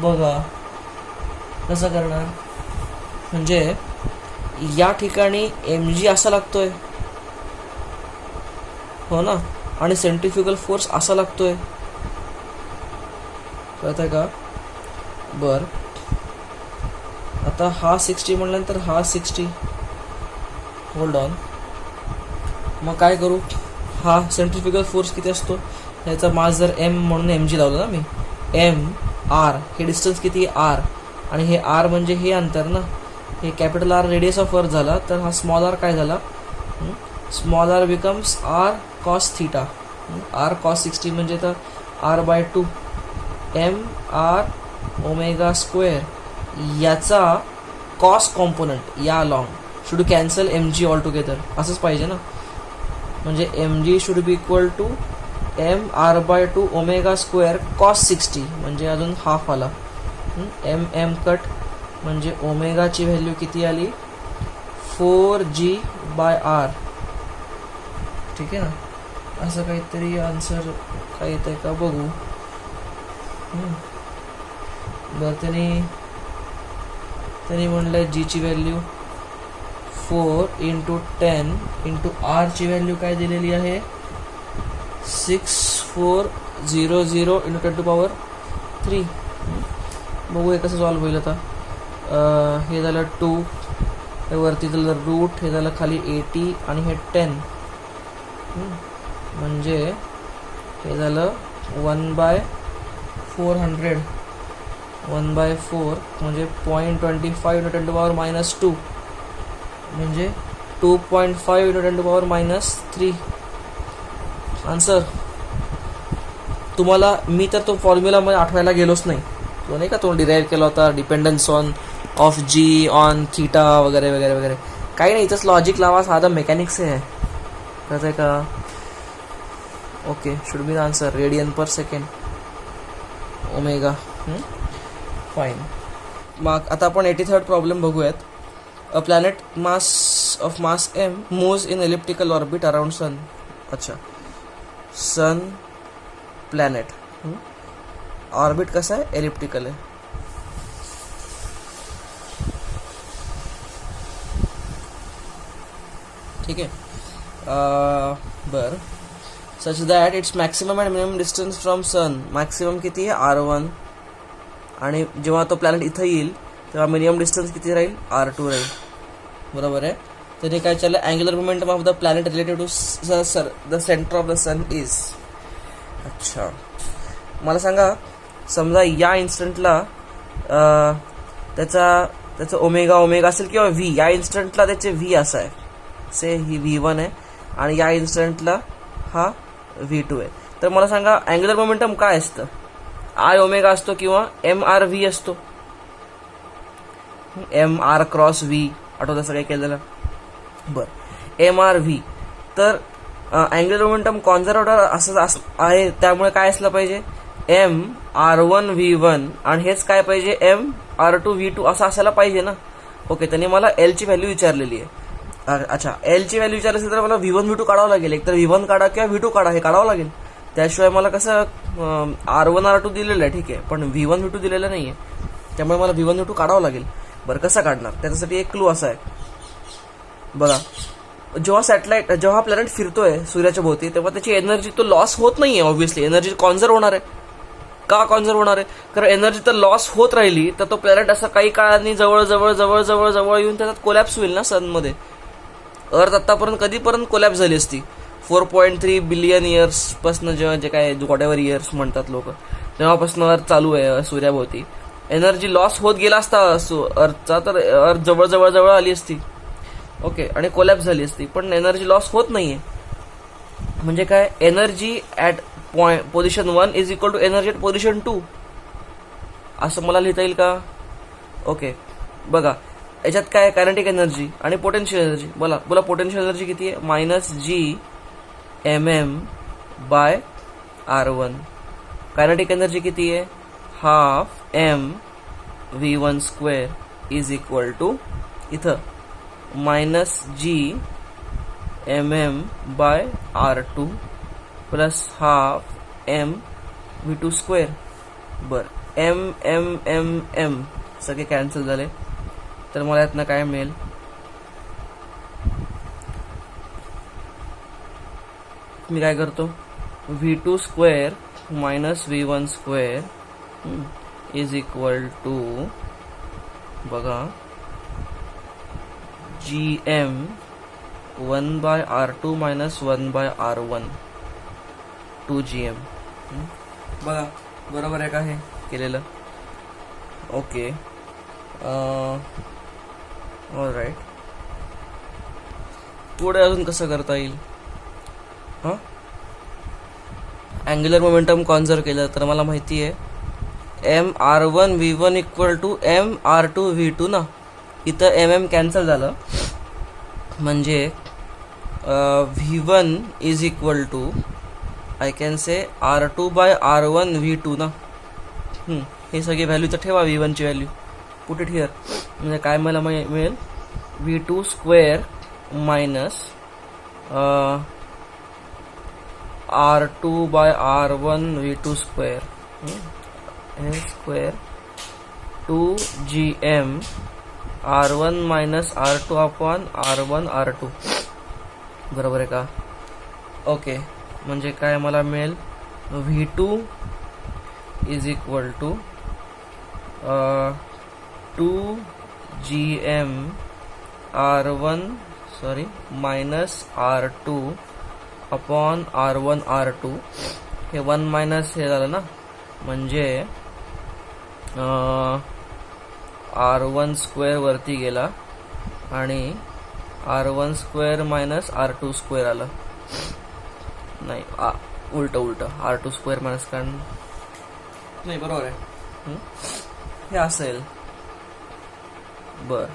बघा कसं करणार, म्हणजे या ठिकाणी mg असा लागतोय हो ना, आणि सेंट्रिफ्युगल फोर्स असा लागतोय, कळतंय का. बर, आता हा 60 म्हणल्यानंतर हा 60, होल्ड ऑन, मग काय करू, हा सेंट्रिफ्युगल फोर्स किती असतो, ह्याचा मास जर m म्हणून mg लावलं ना मी, m r हे डिस्टन्स किती r, आणि हे r म्हणजे हे अंतर ना, हे कॅपिटल R रेडियस ऑफ अर्थ झाला, तर हा स्मॉल r काय झाला, small r becomes r cos theta, r cos 60 म्हणजे तर r/2 m r omega square, याचा कॉस कॉम्पोनंट या along should cancel mg all together, असंच पाहिजे ना, म्हणजे mg should be equal to m r/2 omega square cos 60, म्हणजे अजून हाफ आला, m कट, म्हणजे ओमेगाची व्हॅल्यू किती आली 4g/r. ठीक आहे ना, असं काहीतरी आन्सर काय येतंय का बघू. बरं, त्यांनी म्हणलंय g ची व्हॅल्यू 4 × 10 × r ची व्हॅल्यू काय दिलेली आहे 6400 × 10⁻3. बघूया कसं सॉल्व्ह होईल. आता हे झालं 2, हे वरती झालं रूट, हे झालं खाली 80 आणि हे 10, म्हणजे हे झालं 1/400, 1/4 म्हणजे 0.25 × 10⁻², म्हणजे 2.5 × 10⁻³ आन्सर. तुम्हाला मी तर तो फॉर्म्युला मध्ये आठवायला गेलोच नाही, तो नाही का तो डिराईव्ह केला होता, dependence of G on theta वगैरे वगैरे वगैरे, काही नाही, इथंच लॉजिक लावा, साधा मेकॅनिक्स आहे, कळत आहे का. Okay, should be the answer radian per second omega. Fine. मग आता आपण 83rd प्रॉब्लेम बघूयात. अ planet of mass m moves in elliptical orbit around sun. अच्छा, सन प्लॅनेट ऑर्बिट कसा आहे, एलिप्टिकल आहे. ठीक आहे. बर, such that it's maximum and minimum distance from sun, maximum किती आहे r1, आणि जेव्हा तो प्लॅनेट इथं येईल तेव्हा मिनिमम डिस्टन्स किती राहील r2 राहील. बरोबर आहे. त्याने काय चाललं, angular momentum of the planet related to the centre of the sun is. अच्छा, मला सांगा, समजा या इन्स्टंटला त्याचा ओमेगा असेल किंवा व्ही, या इन्स्टंटला त्याचे व्ही असा आहे, से ही v1 आहे, आणि या इन्स्टंटला हा v2 आहे. तर मला सांगा अँग्युलर मोमेंटम काय असतं, आय ओमेगा असतो किंवा mr/v असतो. mr क्रॉस v, आठवत असं काही केलेलं. बरं, mr/v. तर अँग्युलर मोमेंटम कॉन्झर्वेटिव्ह असं आहे, त्यामुळे काय असलं पाहिजे mr1v1, आणि हेच काय पाहिजे mr2v2 असं असायला पाहिजे ना. ओके, त्यांनी मला एल ची व्हॅल्यू विचारलेली आहे. अच्छा, एल ची व्हॅल्यू विचारली असेल तर मला v1 v2 काढावं लागेल, एक तर v1 काढा किंवा v2 काढा, हे काढावं लागेल. त्याशिवाय मला कसं r1 r2 दिलेलं आहे, ठीक आहे, पण v1 v2 दिलेलं नाही आहे, त्यामुळे मला v1 v2 काढावं लागेल. बरं, कसं काढणार, त्याच्यासाठी एक क्लू असा आहे बघा, जेव्हा प्लॅनेट फिरतोय सूर्याच्या भोवती तेव्हा त्याची एनर्जी तो लॉस होत नाहीये. ऑब्व्हियसली एनर्जी कॉन्झर्व होणार आहे. का कॉन्झर्व होणार आहे, कारण एनर्जी तर लॉस होत राहिली तर तो प्लॅनेट असं काही काळाने जवळ जवळ जवळ जवळ जवळ येऊन त्याच्यात कोलॅप्स होईल ना सनमध्ये. अर्थ आतापर्यंत कधीपर्यंत कोलॅप्स झाली असती, 4.3 बिलियन इयर्स पासून, जेव्हा जे काय व्हॉट एव्हर इयर्स म्हणतात लोक, तेव्हापासून अर्थ चालू आहे सूर्याभोवती. एनर्जी लॉस होत गेला असता अर्थचा, तर अर्थ जवळ जवळ जवळ आली असती. ओके, आणि कोलॅप्स झाली असती, पण एनर्जी लॉस होत नाहीये. म्हणजे काय, energy at position 1 is equal to energy at position 2, असं मला लिहिता येईल का. ओके, बघा याच्यात काय कायनेटिक एनर्जी आणि पोटेन्शियल एनर्जी. बोला बोला पोटेन्शियल एनर्जी किती आहे? -GMM/R1. कायनेटिक एनर्जी किती आहे? ½ mv1² इज इक्वल टू इथं -GMM/R2 प्लस ½ mv2². बर, m सगळे कॅन्सल झाले, तर मला यातनं काय मिळेल? मी काय करतो? v2² - v1² is equal to बघा GM 1/R2 - 1/R1 2GM. बघा बरोबर आहे का हे केलेलं? Okay, all right. पुढे अजून कसं करता येईल? हां, अँग्युलर मोमेंटम कॉन्झर्व केलं तर मला माहिती आहे mR1V1 इक्वल टू mR2V2 ना. इथं mm कॅन्सल झालं, म्हणजे V1 is equal to I can say R2/R1V2 ना. हे सगळी व्हॅल्यू तर ठेवा, V1 ची व्हॅल्यू पुट इट हिअर. म्हणजे काय मला मिळेल? v2² -R2/R1V2² हे square 2GM R1 - R2 upon R1 R2. बरोबर आहे का? ओके, म्हणजे काय मला मिळेल? V2 is equal to 2GM R1 -R2 upon R1 R2. हे 1 मायनस हे झालं ना, म्हणजे R1² वरती गेला आणि R1² - R2² आलं. नाही, उलट R2² - कारण नाही, बरोबर आहे. हे असेल. बर,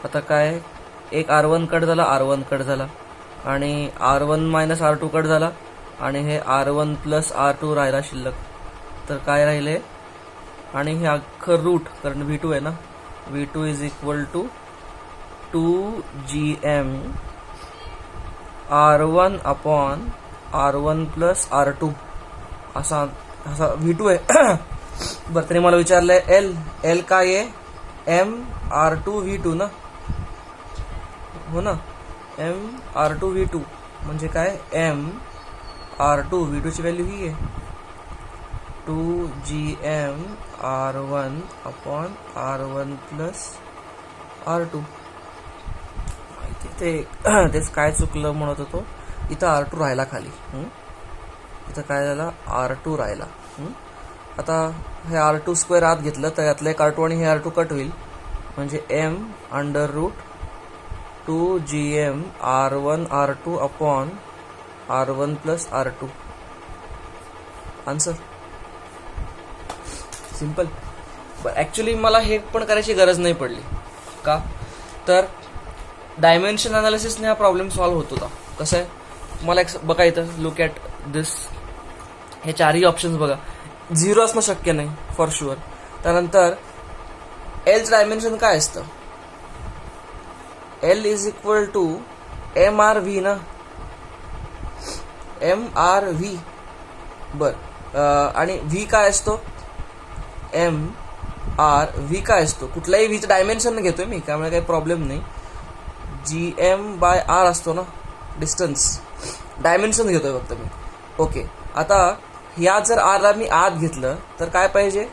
आता काय? एक R1 कट झाला, R1 कट झाला, आणि R1 - R2 कट झाला, आणि हे R1 + R2 राहिला शिल्लक. तर काय राहिले? आणि हे अख्खं रूट, कारण V2 आहे ना, V2 is equal to 2GM R1 upon R1 + R2 असा V2 आहे. बरं, तरी मला विचारलंय L काय आहे? mR2V2 ना, हो ना, mR2V2 म्हणजे काय? mR2V2 ची व्हॅल्यू ही आहे 2GM R1 upon R1 + R2. तेच काय चुकलं म्हणत होतो. इथं R2 राहिला खाली, इथं काय झालं? R2 राहिला. आता हे R2² आत घेतलं तर यातलं एक R2 आणि हे R2 कट होईल, म्हणजे m√2GM R1 R2 upon R1 + R2. Answer simple. Actually मला हे पण करायची गरज नाही पडली का? तर डायमेन्शन अनालिसिसने हा प्रॉब्लेम सॉल्व्ह होत होता. कसं आहे? मला एक बघा इथं, लुक ॲट दिस. हे चारही ऑप्शन्स बघा, 0 असणं शक्य नाही फॉर शुअर. त्यानंतर एलचं डायमेन्शन काय असतं? L is equal to MRV ना, MRV. बर, आणि V काय असतो? MRV काय असतो? कुठल्याही व्हीचं डायमेन्शन घेतोय मी, त्यामुळे काही प्रॉब्लेम नाही. GM/R असतो ना, डिस्टन्स. डायमेन्शन घेतोय फक्त मी. ओके, आता ह्या जर R ला मी आत घेतलं तर काय पाहिजे?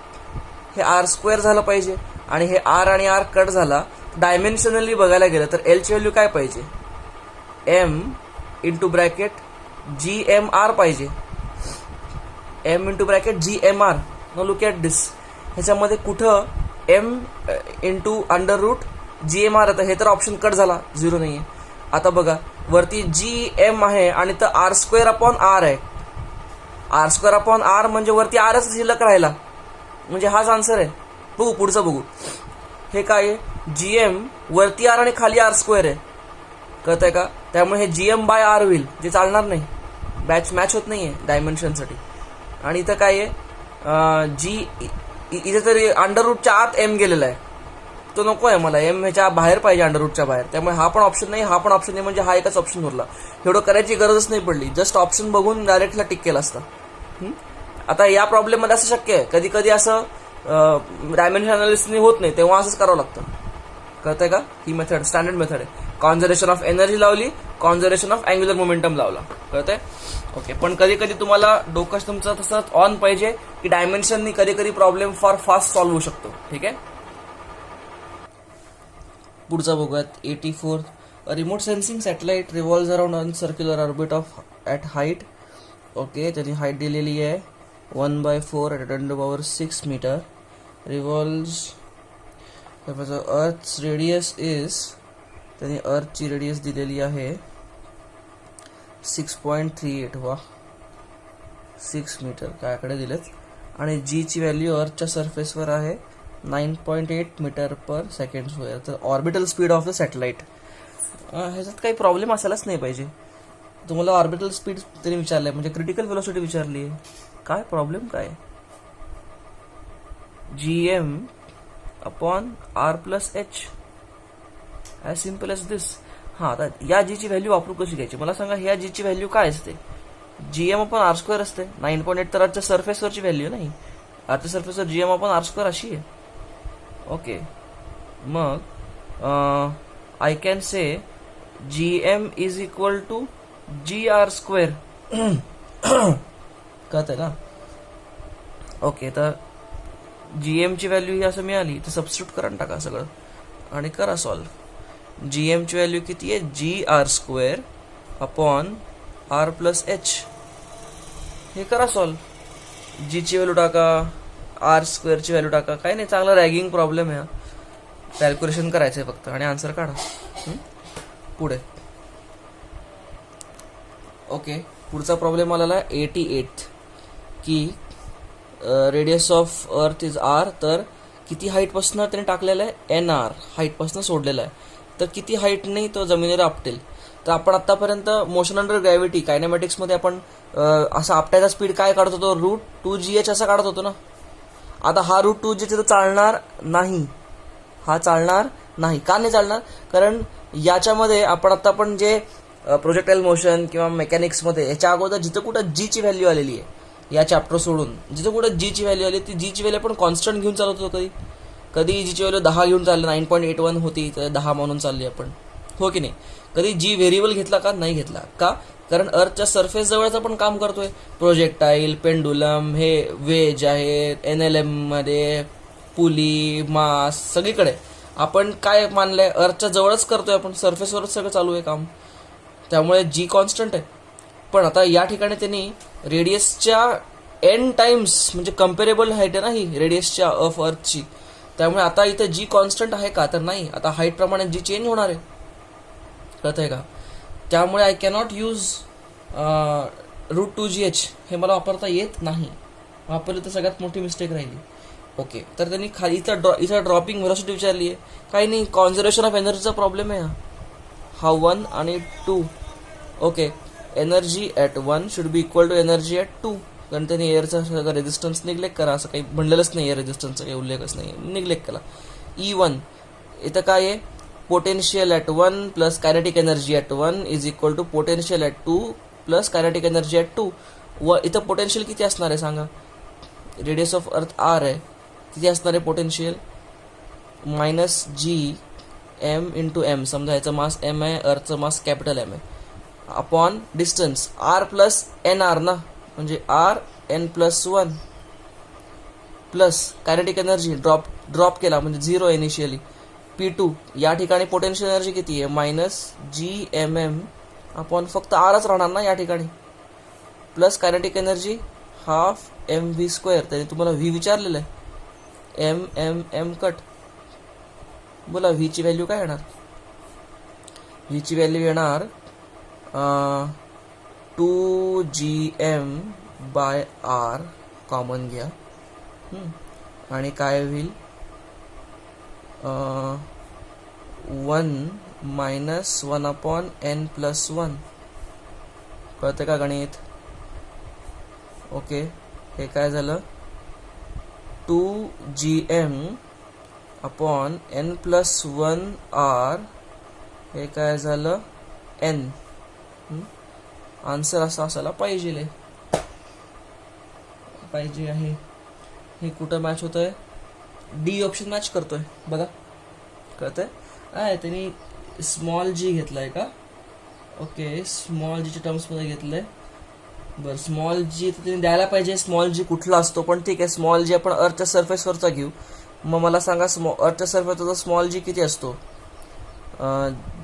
हे R² झालं पाहिजे, आणि हे R आणि R कट झाला. डायमेन्शनली बघायला गेलं तर L ची व्हॅल्यू काय पाहिजे? M/GMR पाहिजे. M/GMR. नो लुक ॲट दिस. ह्याच्यामध्ये कुठं M/√GMR येतं? हे तर ऑप्शन कट झाला, 0 नाहीये. आता बघा, वरती GM आहे आणि तर R² अपॉन R आहे. R² अपॉन R म्हणजे वरती Rच शिल्लक राहिला, म्हणजे हाच आन्सर आहे. बघू, पुढचं बघू. हे काय आहे, जीएम वरती आर आणि खाली आर स्क्वेअर आहे, कळतंय का? त्यामुळे हे जीएम बाय आर होईल, जे चालणार नाही, मॅच होत नाहीये डायमेन्शनसाठी. आणि इथं काय आहे, जी इथे तरी अंडररूटच्या आत एम गेलेला आहे, तो नको आहे मला, एम ह्याच्या बाहेर पाहिजे, अंडररूटच्या बाहेर. त्यामुळे हा पण ऑप्शन नाही, हा पण ऑप्शन नाही, म्हणजे हा एकच ऑप्शन उरला. एवढं करायची गरजच नाही पडली, जस्ट ऑप्शन बघून डायरेक्टला टिक केला असता. आता या प्रॉब्लेममध्ये असं शक्य आहे, कधी कधी असं डायमेन्शन अनालिसिस होत नाही, तेव्हा असंच करावं लागतं, कळतंय का? ही मेथड स्टँडर्ड मेथड आहे. कॉन्झर्वेशन ऑफ एनर्जी लावली, कॉन्झर्वेशन ऑफ अँग्युलर मोमेंटम लावला, कळतंय? ओके. पण कधी कधी तुम्हाला डोकं तुमचं तसं ऑन पाहिजे की डायमेन्शननी कधी कधी प्रॉब्लेम फार फास्ट सॉल्व्ह होऊ शकतो. ठीक आहे, पुढचा बघूयात. 84. Remote sensing satellite revolves around on circular orbit of at height. Okay, त्याची हाईट दिलेली आहे 1/4 at 10⁻6 metre. Revolves earth's radius is, त्यांनी अर्थची रेडियस दिलेली आहे 6.38. वा, 6 मीटर कायकडे दिलेत. आणि जी ची व्हॅल्यू अर्थच्या सरफेसवर आहे 9.8 मीटर पर सेकंड स्क्वेअर. तर orbital speed of the satellite, ह्याच्यात काही प्रॉब्लेम असायलाच नाही पाहिजे. तुम्हाला ऑर्बिटल स्पीड तरी विचारलंय, म्हणजे क्रिटिकल व्हेलॉसिटी विचारली आहे, काय प्रॉब्लेम काय? GM upon R plus H, as simple as this. हां, आता या जी ची व्हॅल्यू वापरू कशी घ्यायची मला सांगा. ह्या जी ची व्हॅल्यू काय असते? GM अपॉन R स्क्वेअर असते. 9.8 तर आजच्या सरफेसवरची व्हॅल्यू नाही, आजच्या सरफेसवर GM अपॉन R स्क्वेअर अशी आहे. ओके, मग I can say GM is equal to GR square. कळतंय ना? ओके, तर GM ची व्हॅल्यू ही असं मिळाली तर सबस्टिट्यूट करून टाका सगळं आणि करा सॉल्व्ह. GM ची व्हॅल्यू किती आहे? GR square upon R plus H. हे करा सॉल्व्ह. जी ची व्हॅल्यू टाका, R स्क्वेअरची व्हॅल्यू टाका, काही नाही, चांगला रॅगिंग प्रॉब्लेम आहे. कॅल्क्युलेशन करायचं आहे फक्त आणि आन्सर काढा. पुढे ओके, पुढचा प्रॉब्लेम आलेला 88 की radius of earth is R. तर किती हाईटपासून त्याने टाकलेलं आहे? NR हाईटपासून सोडलेलं आहे. तर किती हाईटने तो जमिनीवर आपटेल? तर आपण आतापर्यंत मोशन अंडर ग्रॅव्हिटी कायनेमॅटिक्समध्ये आपण असा आपटायचा स्पीड काय काढत होतो? √2gh असा काढत होतो ना. आता हा √2gh तर चालणार नाही, हा चालणार नाही. का नाही चालणार? कारण याच्यामध्ये आपण जे प्रोजेक्टाईल मोशन किंवा मेकॅनिक्समध्ये याच्या अगोदर जिथं कुठं जी ची व्हॅल्यू आलेली आहे, या चॅप्टर सोडून जिथं कुठं जी ची व्हॅल्यू आली, ती जी ची व्हॅल्यू आपण कॉन्स्टंट घेऊन चालत होतो. कधी जी ची व्हॅल्यू 10 घेऊन चालली, 9.81 होती तर 10 म्हणून चालली आपण, हो की नाही? कधी जी व्हेरिएबल घेतला का? नाही घेतला. का? कारण अर्थच्या सरफेस जवळच आपण काम करतोय. प्रोजेक्टाईल, पेंडुलम, हे वेज आहे, NLM मध्ये पुली, मास, सगळीकडे आपण काय मानलंय? अर्थच्या जवळच करतोय आपण, सरफेसवरच सगळं चालू आहे काम, त्यामुळे जी कॉन्स्टंट आहे. पण आता या ठिकाणी त्यांनी रेडियसच्या n टाइम्स, म्हणजे कम्पेरेबल हाईट आहे ना ही रेडियसच्या ऑफ अर्थची, त्यामुळे आता इथं जी कॉन्स्टंट आहे का? तर नाही. आता हाईट प्रमाणे जी चेंज होणार आहे, कळतंय का? त्यामुळे आय कॅनॉट यूज √2gh, हे मला वापरता येत नाही. वापरली तर सगळ्यात मोठी मिस्टेक राहिली. ओके, तर त्यांनी खाली इथं ड्रॉपिंग व्हेलॉसिटी विचारली आहे, काही नाही, कॉन्झर्वेशन ऑफ एनर्जीचा प्रॉब्लेम आहे हा 1 आणि 2. Okay, energy at 1 should be equal to energy at 2. कारण त्यांनी एअरचा सगळं रेजिस्टन्स निग्लेक्ट करा, असं काही म्हणलेलंच नाही, एअर रेजिस्टन्सचा काही उल्लेखच नाही, निग्लेक्ट केला. E1 इथं काय आहे? Potential at 1 plus kinetic energy at 1 is equal to potential at 2 plus kinetic energy at 2. व इथं पोटेन्शियल किती असणार आहे सांगा? रेडियस ऑफ अर्थ R आहे, किती असणार आहे पोटेन्शियल? -GM into M. समजा याचं मास M आहे, अर्थचं मास कॅपिटल M आहे, upon distance R plus NR ना, म्हणजे RN+1 plus kinetic energy drop केला म्हणजे 0 इनिशियली. P2 या ठिकाणी पोटेन्शियल एनर्जी किती आहे? -GMM अपॉन फक्त Rच राहणार ना या ठिकाणी, प्लस कायनेटिक एनर्जी ½ mv². त्याने तुम्हाला V विचारलेलं आहे, M कट. बोला V ची व्हॅल्यू काय येणार? V ची व्हॅल्यू येणार 2gm/r, कॉमन घ्या, आणि काय होईल? 1 मायनस 1/n+1. कळतं का गणित? ओके, हे काय झालं? 2gm/n+1r. हे काय झालं? n. आन्सर असा असायला पाहिजे आहे. हे कुठं मॅच होतंय? डी ऑप्शन मॅच करतोय बघा. कळतंय? त्यांनी स्मॉल जी घेतलाय का? ओके, स्मॉल जीच्या टर्म्समध्ये घेतलंय. बरं, स्मॉल जी तर त्यांनी द्यायला पाहिजे. स्मॉल जी कुठला असतो, पण ठीक आहे. स्मॉल जी आपण अर्थच्या सरफेसवरचा घेऊ. मग मला सांगा, अर्थच्या सरफेसवरचा स्मॉल जी किती असतो?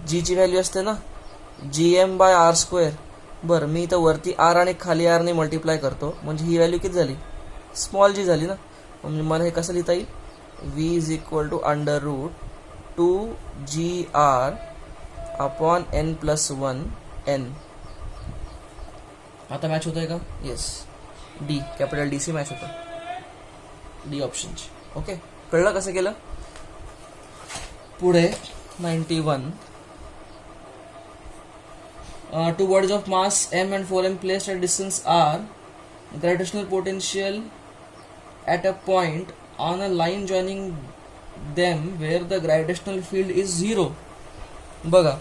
जीची व्हॅल्यू असते ना gm/r². बरं, मी इथं वरती आर आणि खाली आर ने मल्टिप्लाय करतो, म्हणजे ही व्हॅल्यू किती झाली? स्मॉल जी झाली ना. म्हणजे मला हे कसं लिहिता येईल? v = √2gr/n+1n. आता मॅच होतोय का? Yes, D, capital DC match होतं. डी ऑप्शनची. ओके, कळलं कसं केलं? पुढे 91. Two bodies of mass m and 4m placed at distance r, gravitational potential at a point on a line joining them where the gravitational field is 0. बघा,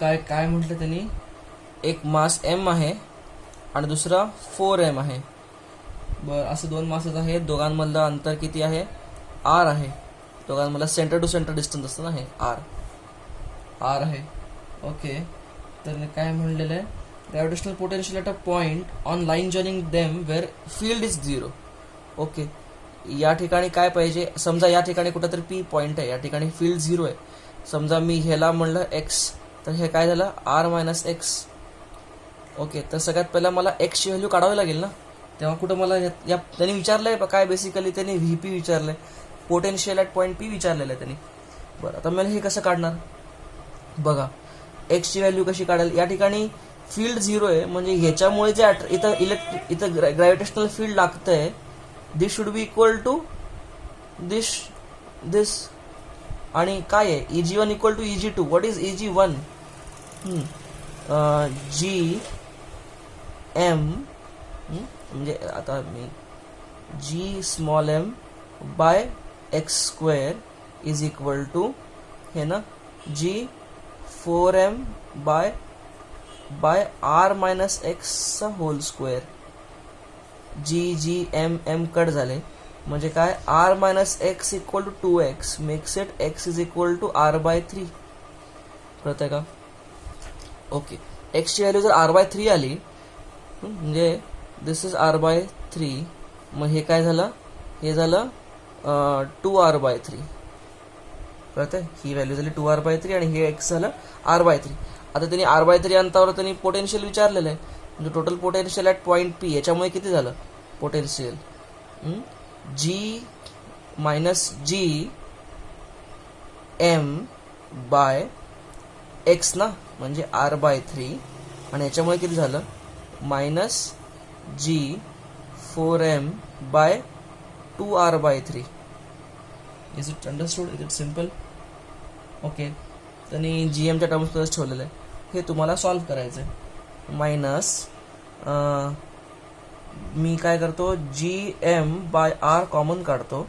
काय म्हटलं त्यांनी? एक मास m आहे आणि दुसरा 4m आहे. बरं, असं दोन मासेस आहेत. दोघांमधलं अंतर किती आहे? r आहे. दोघांमधला सेंटर टू सेंटर डिस्टन्स असतं ना, हे r आहे. ओके, तर काय म्हणलेलं आहे? Gravitational potential at a point on line joining them where field is 0. Okay, या ठिकाणी काय पाहिजे? समजा या ठिकाणी कुठंतरी P पॉईंट आहे, या ठिकाणी फील्ड 0 आहे. समजा मी ह्याला म्हणलं x, तर हे काय झालं? r-x. ओके, तर सगळ्यात पहिला मला x ची व्हॅल्यू काढावी लागेल ना. तेव्हा कुठं मला त्यांनी विचारलंय काय? बेसिकली त्यांनी VP विचारलंय, पोटेन्शियल ॲट पॉईंट P विचारलेलं आहे त्यांनी. बरं, आता मला हे कसं काढणार? बघा, x ची व्हॅल्यू कशी काढेल? या ठिकाणी फील्ड 0 आहे, म्हणजे ह्याच्यामुळे जे इथं ग्रॅव्हिटेशनल फील्ड लागतंय, दिस शुड बी इक्वल टू दिस. आणि काय आहे? Eg1 = Eg2. What is Eg1? gm, म्हणजे आता मी g(m)/x² इज इक्वल टू हे ना g(4m)/r-x². gm कट झाले, म्हणजे काय? r-x = 2x makes it x = r/3. कळतंय का? ओके, x ची व्हॅल्यू जर r/3 आली, म्हणजे दिस इज r/3, मग हे काय झालं? हे झालं 2r/3. कळतंय? ही व्हॅल्यू झाली 2r/3 आणि हे x झालं r/3. आता त्यांनी r/3 अंतरावर त्यांनी पोटेन्शियल विचारलेलं आहे, म्हणजे total potential at point P. याच्यामुळे किती झालं पोटेन्शियल? g(m)/x ना, म्हणजे r/3. आणि याच्यामुळे किती झालं? -g(4m)/2r/3. Is it understood? Is it simple? Okay, त्यांनी gmच्या टर्म्समध्येच ठेवलेलं आहे. हे तुम्हाला सॉल्व्ह करायचं आहे. मायनस मी काय करतो? gm/r कॉमन काढतो.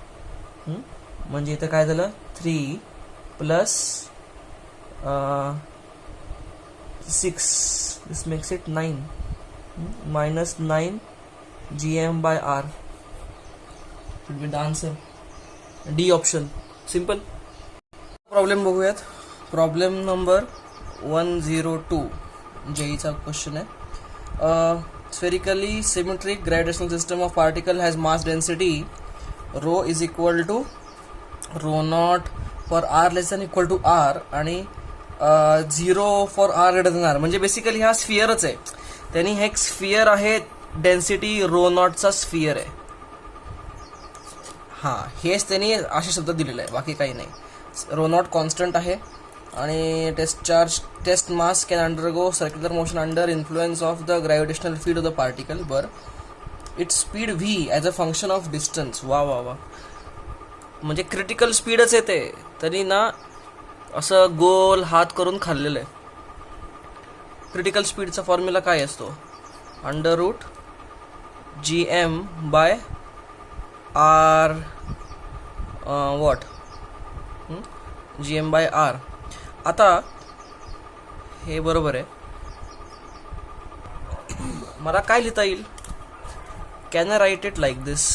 म्हणजे इथं काय झालं? 3 + 6, this makes it 9. -9 gm/r should be the answer. D option. Simple. Problem बघूयात. प्रॉब्लेम नंबर 102 जेईचा क्वेश्चन आहे. Spherically symmetric gravitational system of particle has mass density ρ is equal to ρ0 for r <= r आणि 0 for r > r. म्हणजे basically हा स्फिअरच आहे. त्यांनी हे एक स्फिअर आहे, डेन्सिटी ρ0चा स्फिअर आहे. हां, हेच त्यांनी अशा शब्दात दिलेलं आहे, बाकी काही नाही. ρ0 कॉन्स्टंट आहे आणि test mass can undergo circular motion under influence of the gravitational field of the particle. बरं, it's speed v as a function of distance. वा वा वा, म्हणजे क्रिटिकल स्पीडच येते तरी ना असं गोल हात करून खाल्लेलं आहे. क्रिटिकल स्पीडचा फॉर्म्युला काय असतो? Under root GM by R what GM by R. आता हे बरोबर आहे. मला काय लिहिता येईल? Can I write it like this?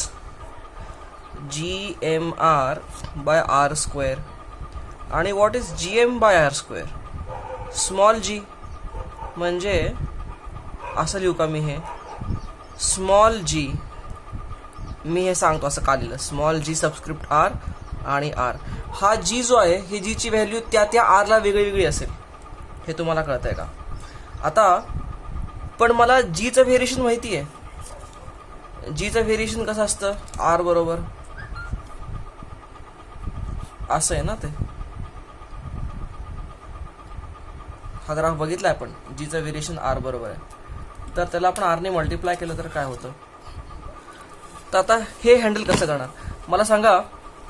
GMR by R square. आणि what is GM by R square? Small g. म्हणजे असं लिहू का मी? हे स्मॉल g, मी हे सांगतो असं का लिहिलं. स्मॉल g सबस्क्रिप्ट R आणि R. हा g जो आहे, हे g ची व्हॅल्यू त्या R ला वेगळी वेगळी असेल, हे तुम्हाला कळत आहे का? आता पण मला जीचं व्हेरिएशन माहिती आहे. जीचं व्हेरिएशन कसं असतं? R बरोबर असं आहे ना ते. हा ग्राफ बघितलाय आपण, जीचं व्हेरिएशन R बरोबर आहे. तर त्याला आपण R ने मल्टिप्लाय केलं तर काय होतं? तर आता हे हँडल कसं करणार मला सांगा.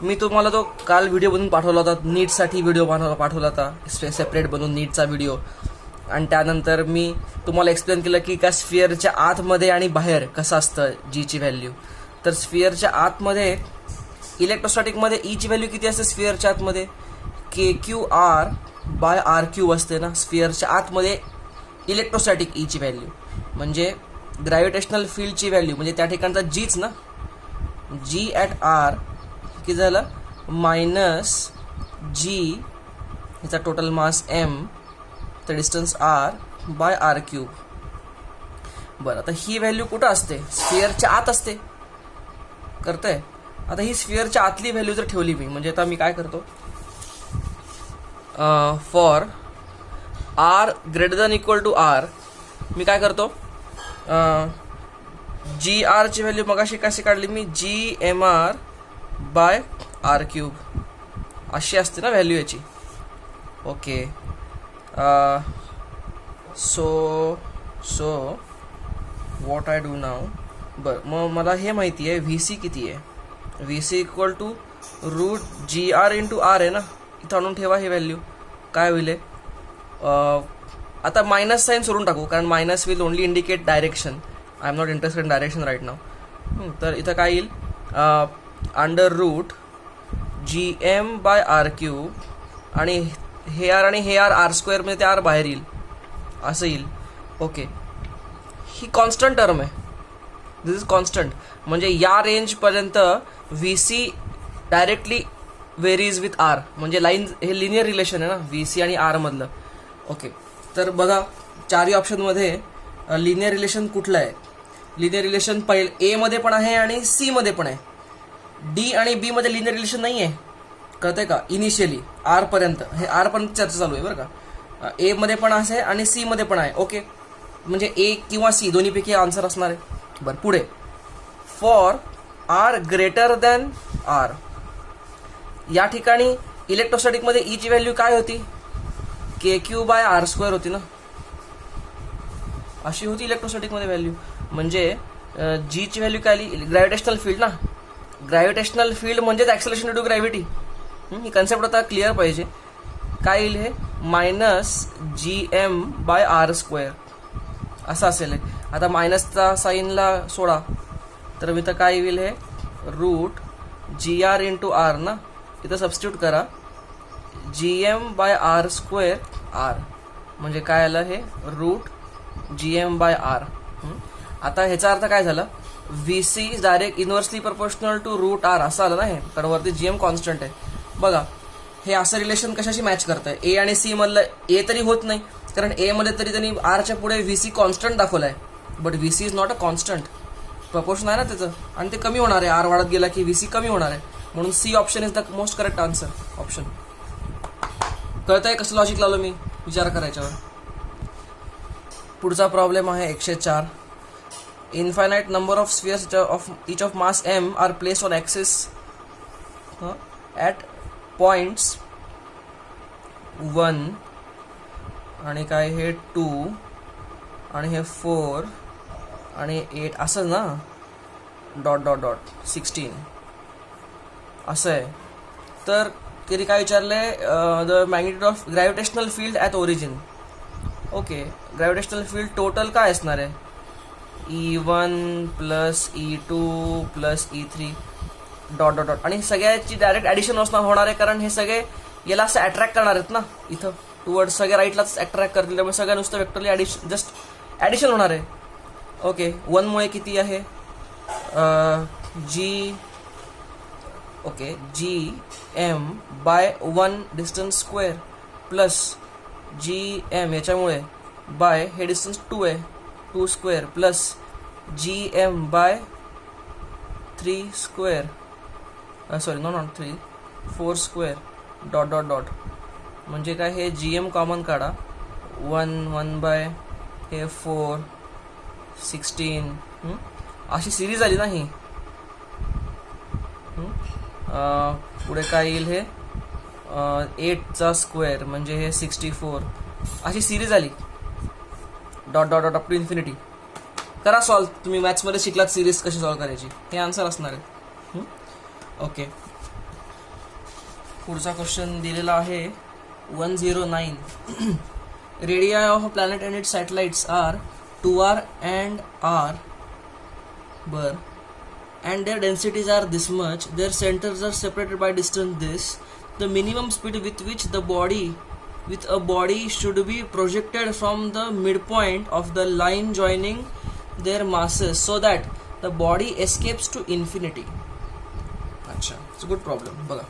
मी तुम्हाला तो काल व्हिडिओ बनवून पाठवला होता, नीटसाठी व्हिडिओ पाठवला होता, सेपरेट बनवून नीटचा व्हिडिओ. आणि त्यानंतर मी तुम्हाला एक्सप्लेन केलं की का स्फिअरच्या आतमध्ये आणि बाहेर कसं असतं जीची व्हॅल्यू. तर स्फिअरच्या आतमध्ये इलेक्ट्रोस्टॅटिकमध्ये ईची व्हॅल्यू किती असते? स्फिअरच्या आतमध्ये KQR बाय R³ असते ना स्फिअरच्या आतमध्ये इलेक्ट्रोस्टॅटिक ईची व्हॅल्यू. म्हणजे ग्रॅव्हिटेशनल फील्डची व्हॅल्यू म्हणजे त्या ठिकाणचा जीच ना. G ॲट R किती झालं? मायनस G, ह्याचा टोटल मास M, तर डिस्टन्स R बाय R³. बरं, आता ही व्हॅल्यू कुठं असते? स्फिअरच्या आत असते. करतंय. आता ही स्फिअरच्या आतली व्हॅल्यू जर ठेवली मी, म्हणजे आता मी काय करतो, for R greater than equal to R मी काय करतो, GR ची व्हॅल्यू मगाशी कशी काढली मी? GMR बाय R³ अशी असते ना व्हॅल्यू याची. Okay, so what I do now. बरं, मग मला हे माहिती आहे VC किती आहे. VC equal to root GR into R आहे ना. इथं आणून ठेवा हे व्हॅल्यू. काय होईल? आता मायनस साईन सोडून टाकू, कारण minus will only indicate direction. I am not interested in direction right now. तर इथं काय येईल? Under root GM bye R³ आणि हे R आणि हे R स्क्वेअर म्हणजे ते R बाहेर येईल, असं येईल. ओके, ही कॉन्स्टंट टर्म आहे. दिस इज कॉन्स्टंट. म्हणजे या रेंजपर्यंत VC directly varies with R. म्हणजे लाईन हे लिनियर रिलेशन आहे ना VC आणि R मधलं. ओके, तर बघा चारही ऑप्शनमध्ये लिनियर रिलेशन कुठलं आहे? लिनियर रिलेशन A मध्ये पण आहे आणि C मध्ये पण आहे. D आणि B मध्ये लिनियर रिलेशन नाही आहे, कळतंय का? इनिशियली R पर्यंत, हे R पर्यंत चर्चा चालू आहे बरं का. A मध्ये पण आहे आणि C मध्ये पण आहे. ओके, म्हणजे A किंवा C दोन्हीपैकी आन्सर असणार आहे. बरं, पुढे for R greater than R. या ठिकाणी इलेक्ट्रोस्टॅटिकमध्ये ईची व्हॅल्यू काय होती? KQ बाय R² होती ना. अशी होती इलेक्ट्रोस्टॅटिकमध्ये व्हॅल्यू. म्हणजे जीची व्हॅल्यू काय आली? ग्रॅव्हिटेशनल फील्ड ना. ग्रॅव्हिटेशनल फील्ड म्हणजेच ॲक्सेलरेशन ड्यू टू ग्रॅव्हिटी. ही कन्सेप्ट आता क्लिअर पाहिजे. काय येईल हे? मायनस GM बाय R² असं असेल. आता मायनसचा साईनला सोडा, तर मी तर काय येईल? हे रूट GR इंटू R ना. इथं सबस्टिट्यूट करा GM बाय R² R. म्हणजे काय आलं? हे रूट GM बाय R. आता ह्याचा अर्थ काय झाला? VC direct inversely proportional to root R असं आलं ना हे, कारण वरती GM कॉन्स्टंट आहे. बघा, हे असं रिलेशन कशाशी मॅच करतंय? A आणि C मधलं A तरी होत नाही, कारण A मध्ये तरी त्यांनी Rच्या पुढे VC कॉन्स्टंट दाखवलाय. But VC is not a constant. Proportion आहे ना त्याचं, आणि ते कमी होणार आहे. R वाढत गेला की VC कमी होणार आहे. म्हणून C option is the most correct answer option. कळतंय कसं लॉजिक लावलं मी? विचार करायच्यावर. पुढचा प्रॉब्लेम आहे 104. Infinite number of spheres of each of mass M are place on axis at points 1 आणि काय हे 2 आणि हे 4 आणि 8 असं ना. डॉट डॉट डॉट 16 असं आहे. तर तरी काय विचारलंय, the magnitude of gravitational field at origin. Okay, gravitational field total काय असणार आहे, E1 plus E2 plus E3 dot dot dot. आणि सगळ्याची डायरेक्ट ॲडिशन होणार आहे, कारण हे सगळे याला असं अट्रॅक्ट करणार आहेत ना, इथं टुवर्ड सगळ्या राईटलाच अट्रॅक्ट करतील, त्यामुळे सगळ्या नुसतं वेक्टरली जस्ट ॲडिशन होणार आहे. ओके, 1 मुळे किती आहे, G M by 1 distance square plus G M याच्यामुळे बाय हे डिस्टन्स 2 आहे, 2 square plus G M by 3 square, sorry not 3, 4 square dot dot dot. म्हणजे काय, हे जी एम कॉमन काढा, 1 बाय हे 4 16, अशी सिरीज आली नाही. पुढे काय येईल, हे 8चा स्क्वेअर म्हणजे हे 64, अशी सिरीज आली dot dot dot up to infinity. करा सॉल्व, तुम्ही मॅथ्समध्ये शिकलात सिरीज कशी सॉल्व करायची, हे आन्सर असणार आहे. ओके, पुढचा क्वेश्चन दिलेला आहे 109. Radii of a planet and its satellites are 2r and r, बर, and their densities are this much, their centers are separated by distance this, the minimum speed with which a body should be projected from the midpoint of the line joining their masses so that the body escapes to infinity. अच्छा, it's good problem. बघा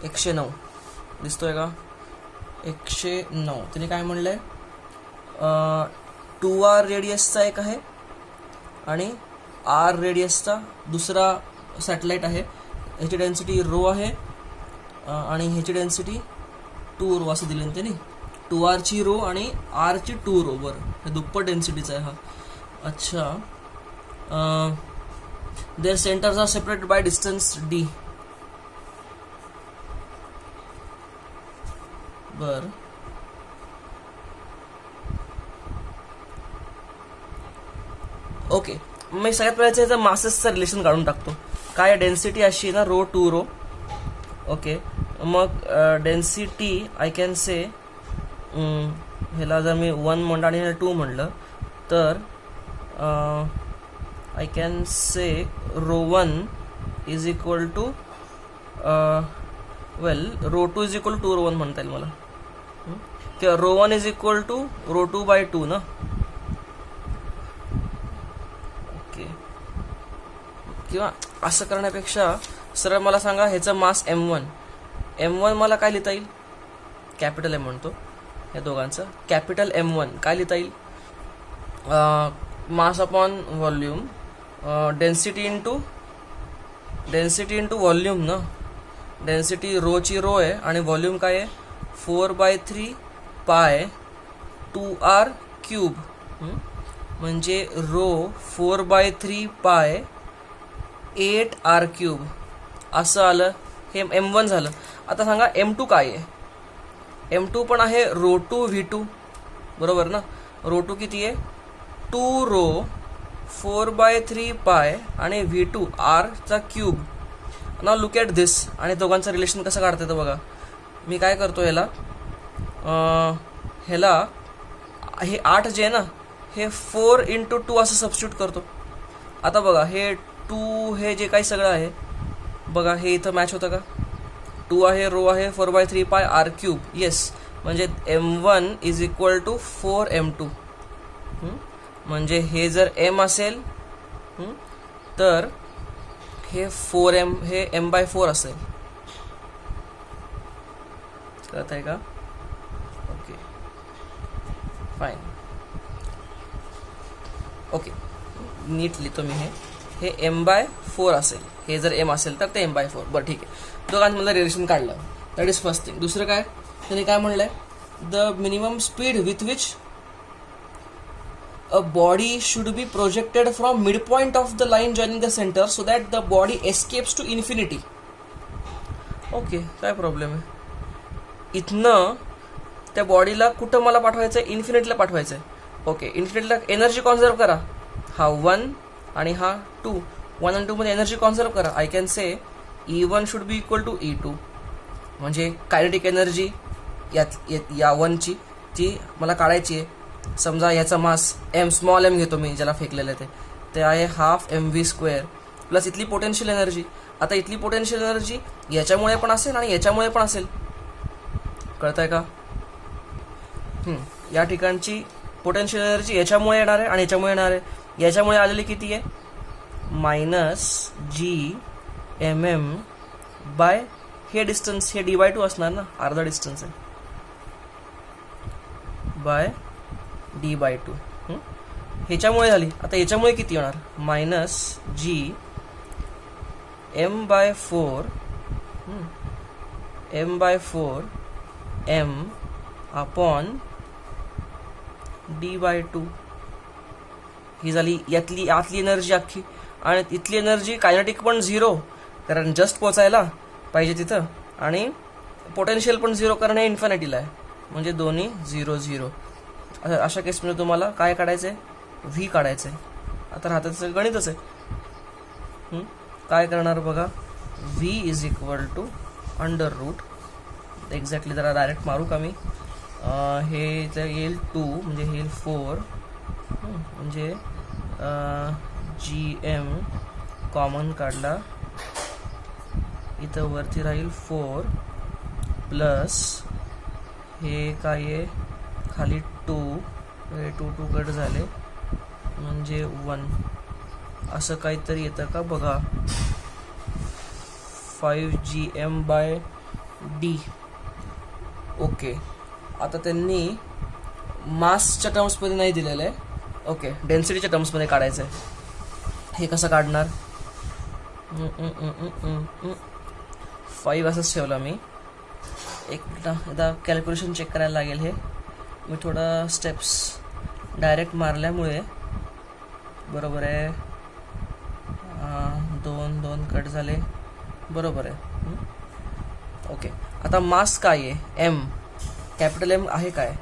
109 दिसतोय का, 109. तिने काय म्हणलंय, 2r रेडियसचा एक आहे आणि r रेडियसचा दुसरा सॅटेलाइट आहे. ह्याची डेन्सिटी रो आहे आणि ह्याची डेन्सिटी 2 रो असं दिलं त्यांनी. 2r ची रो आणि r ची 2 रो. बरं, हे दुप्पट डेन्सिटीचा आहे हा. अच्छा, their centres are separated by distance d. बर, ओके, मी सगळ्यात पहिल्याचं याचं मासेसचं रिलेशन काढून टाकतो. काय, डेन्सिटी अशी आहे ना, रो 2 रो. ओके, मग डेन्सिटी आय कॅन से, ह्याला जर मी 1 म्हणलं आणि 2 म्हणलं तर I can say rho 1 is equal to rho 2 is equal to 2 rho 1 म्हणता येईल मला, किंवा rho 1 is equal to rho 2 by 2 ना. किंवा असं करण्यापेक्षा सरळ मला सांगा, ह्याचं मास M1 मला काय लिहिता येईल, कॅपिटल M म्हणतो या दोघांचं, कॅपिटल M1 काय लिहिता येईल, मास upon volume, density into volume ना. डेन्सिटी रोची रो आहे आणि व्हॉल्यूम काय आहे, 4/3 पाय 2r क्यूब, म्हणजे रो 4/3 पाय 8r क्यूब असं आलं. हे M1 झालं. आता सांगा M2 काय आहे, M2 पण आहे रो 2 V2, बरोबर ना. रो 2 किती आहे, 2 रो 4/3 पाय आणि V2 r चा क्यूब. नाव लुक ॲट दिस. आणि दोघांचं रिलेशन कसं काढता येतं बघा. मी काय करतो, ह्याला हे 8 जे आहे ना, हे 4/2 असं सबस्टिट्यूट करतो. आता बघा, हे 2 हे जे काही सगळं आहे बघा, हे इथं मॅच होतं का, 2 आहे, रो आहे, 4/3 पाय r क्यूब. येस, म्हणजे M1 is equal to 4M2. म्हणजे हे जर M असेल तर हे 4M, हे M/4 असेल. कळत आहे का. Okay, fine. ओके, नीट लिहितो मी. हे M/4 असेल, हे जर M असेल तर ते M/4. बरं, ठीक आहे. दोघांमधलं रिलेशन काढलं, दॅट इज फर्स्ट थिंग. दुसरं काय, त्याने काय म्हणलंय, the minimum speed with which a body should be projected from midpoint of the line joining the center so that the body escapes to infinity. Okay, काय problem आहे, इथनं त्या बॉडीला कुठं मला पाठवायचं आहे, इन्फिनिटीला पाठवायचं आहे. ओके, इन्फिनिटीला एनर्जी कॉन्झर्व करा. हा 1 आणि हा 2, 1 आणि 2 मध्ये एनर्जी कॉन्झर्व करा. I can say E1 should be equal to E2. म्हणजे कायनेटिक एनर्जी या 1ची ती मला काढायची आहे. समजा याचा मास स्मॉल m घेतो मी, ज्याला फेकलेलं ते आहे ½ mv² प्लस इथली पोटेन्शियल एनर्जी. आता इथली पोटेन्शियल एनर्जी याच्यामुळे पण असेल आणि याच्यामुळे पण असेल. कळतंय का? या ठिकाणची पोटेन्शियल एनर्जी याच्यामुळे येणार आहे आणि याच्यामुळे येणार आहे. याच्यामुळे आलेली किती आहे? -Gmm बाय हे डिस्टन्स, हे d/2 असणार ना, अर्धा डिस्टन्स आहे, बाय d/2. ह्याच्यामुळे झाली. आता याच्यामुळे किती होणार? -Gm/4 m/4 m upon d/2. ही झाली यातली आतली एनर्जी अख्खी. आणि इथली एनर्जी कायनेटिक पण 0, कारण जस्ट पोचायला पाहिजे तिथं, आणि पोटेन्शियल पण 0 कारण हे इन्फिनिटीला आहे. म्हणजे दोन्ही 0 0. अशा केसमध्ये तुम्हाला काय काढायचं आहे? व्ही काढायचं आहे. आता राहतं गणितच आहे. काय करणार बघा? V is equal to √. Exactly जरा डायरेक्ट मारू का मी? हे जर येईल 2 म्हणजे हे येईल 4, म्हणजे Gm कॉमन काढला, इथं वरती राहील 4 प्लस हे काय आहे खाली 2, हे 2 कट झाले म्हणजे 1. असं काहीतरी येतं का बघा? 5Gm/d. ओके. आता त्यांनी मासच्या टर्म्समध्ये नाही दिलेलं आहे. ओके, डेन्सिटीच्या टर्म्समध्ये काढायचं आहे. हे कसं काढणार? 5 असंच ठेवला मी. एक मिनिट, एकदा कॅल्क्युलेशन चेक करायला लागेल. हे मी थोडा स्टेप्स डायरेक्ट मारल्यामुळे बरोबर आहे. 2 कट झाले, बरोबर आहे. ओके. आता मास काय आहे? m. कॅपिटल M आहे काय?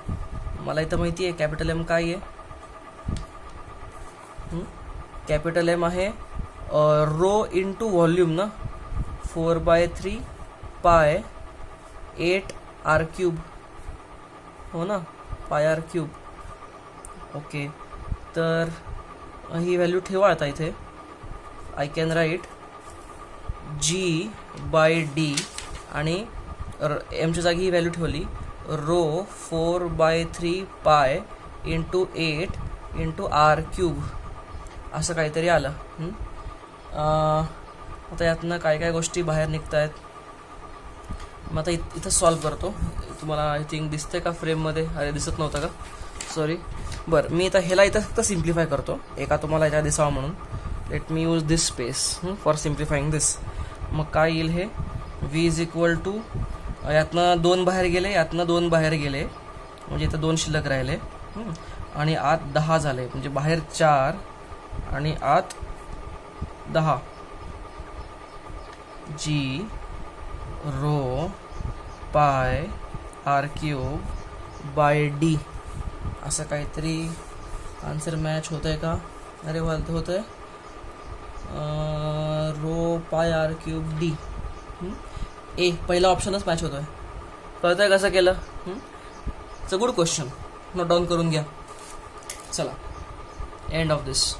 मला इथं माहिती आहे कॅपिटल M काय आहे. कॅपिटल M आहे रो इंटू व्हॉल्यूम ना, 4/3 पाय 8r3. हो ना, πr3. ओके, तर ही व्हॅल्यू ठेवा आता इथे. आय कॅन राईट G/d आणि एमच्या जागी ही व्हॅल्यू ठेवली, row 4/3 pi into 8 into r3. असं काहीतरी आलं. आता यातनं काय काय गोष्टी बाहेर निघत आहेत. मग आता इथं सॉल्व करतो. तुम्हाला आय थिंक दिसतंय का फ्रेममध्ये? अरे दिसत नव्हतं का? सॉरी. बरं, मी ह्याला इथं फक्त सिम्प्लिफाय करतो, एका तुम्हाला याच्या दिसावं म्हणून. Let me use this space for simplifying this. मग काय येईल? हे व्ही इज इक्वल टू, यातनं 2 बाहेर गेले, यातनं 2 बाहेर गेले, म्हणजे इथं 2 शिल्लक राहिले, आणि आत 10 झाले, म्हणजे बाहेर 4 आणि आत 10. G रो पाय r3/d. असं काहीतरी आन्सर मॅच होत आहे का? अरे होत आहे. रो पाय r3/d. पहिला ऑप्शनच मॅच होतोय. कळतंय कसं केलं? It's a good question. Note down करून घ्या. चला, एंड ऑफ दिस.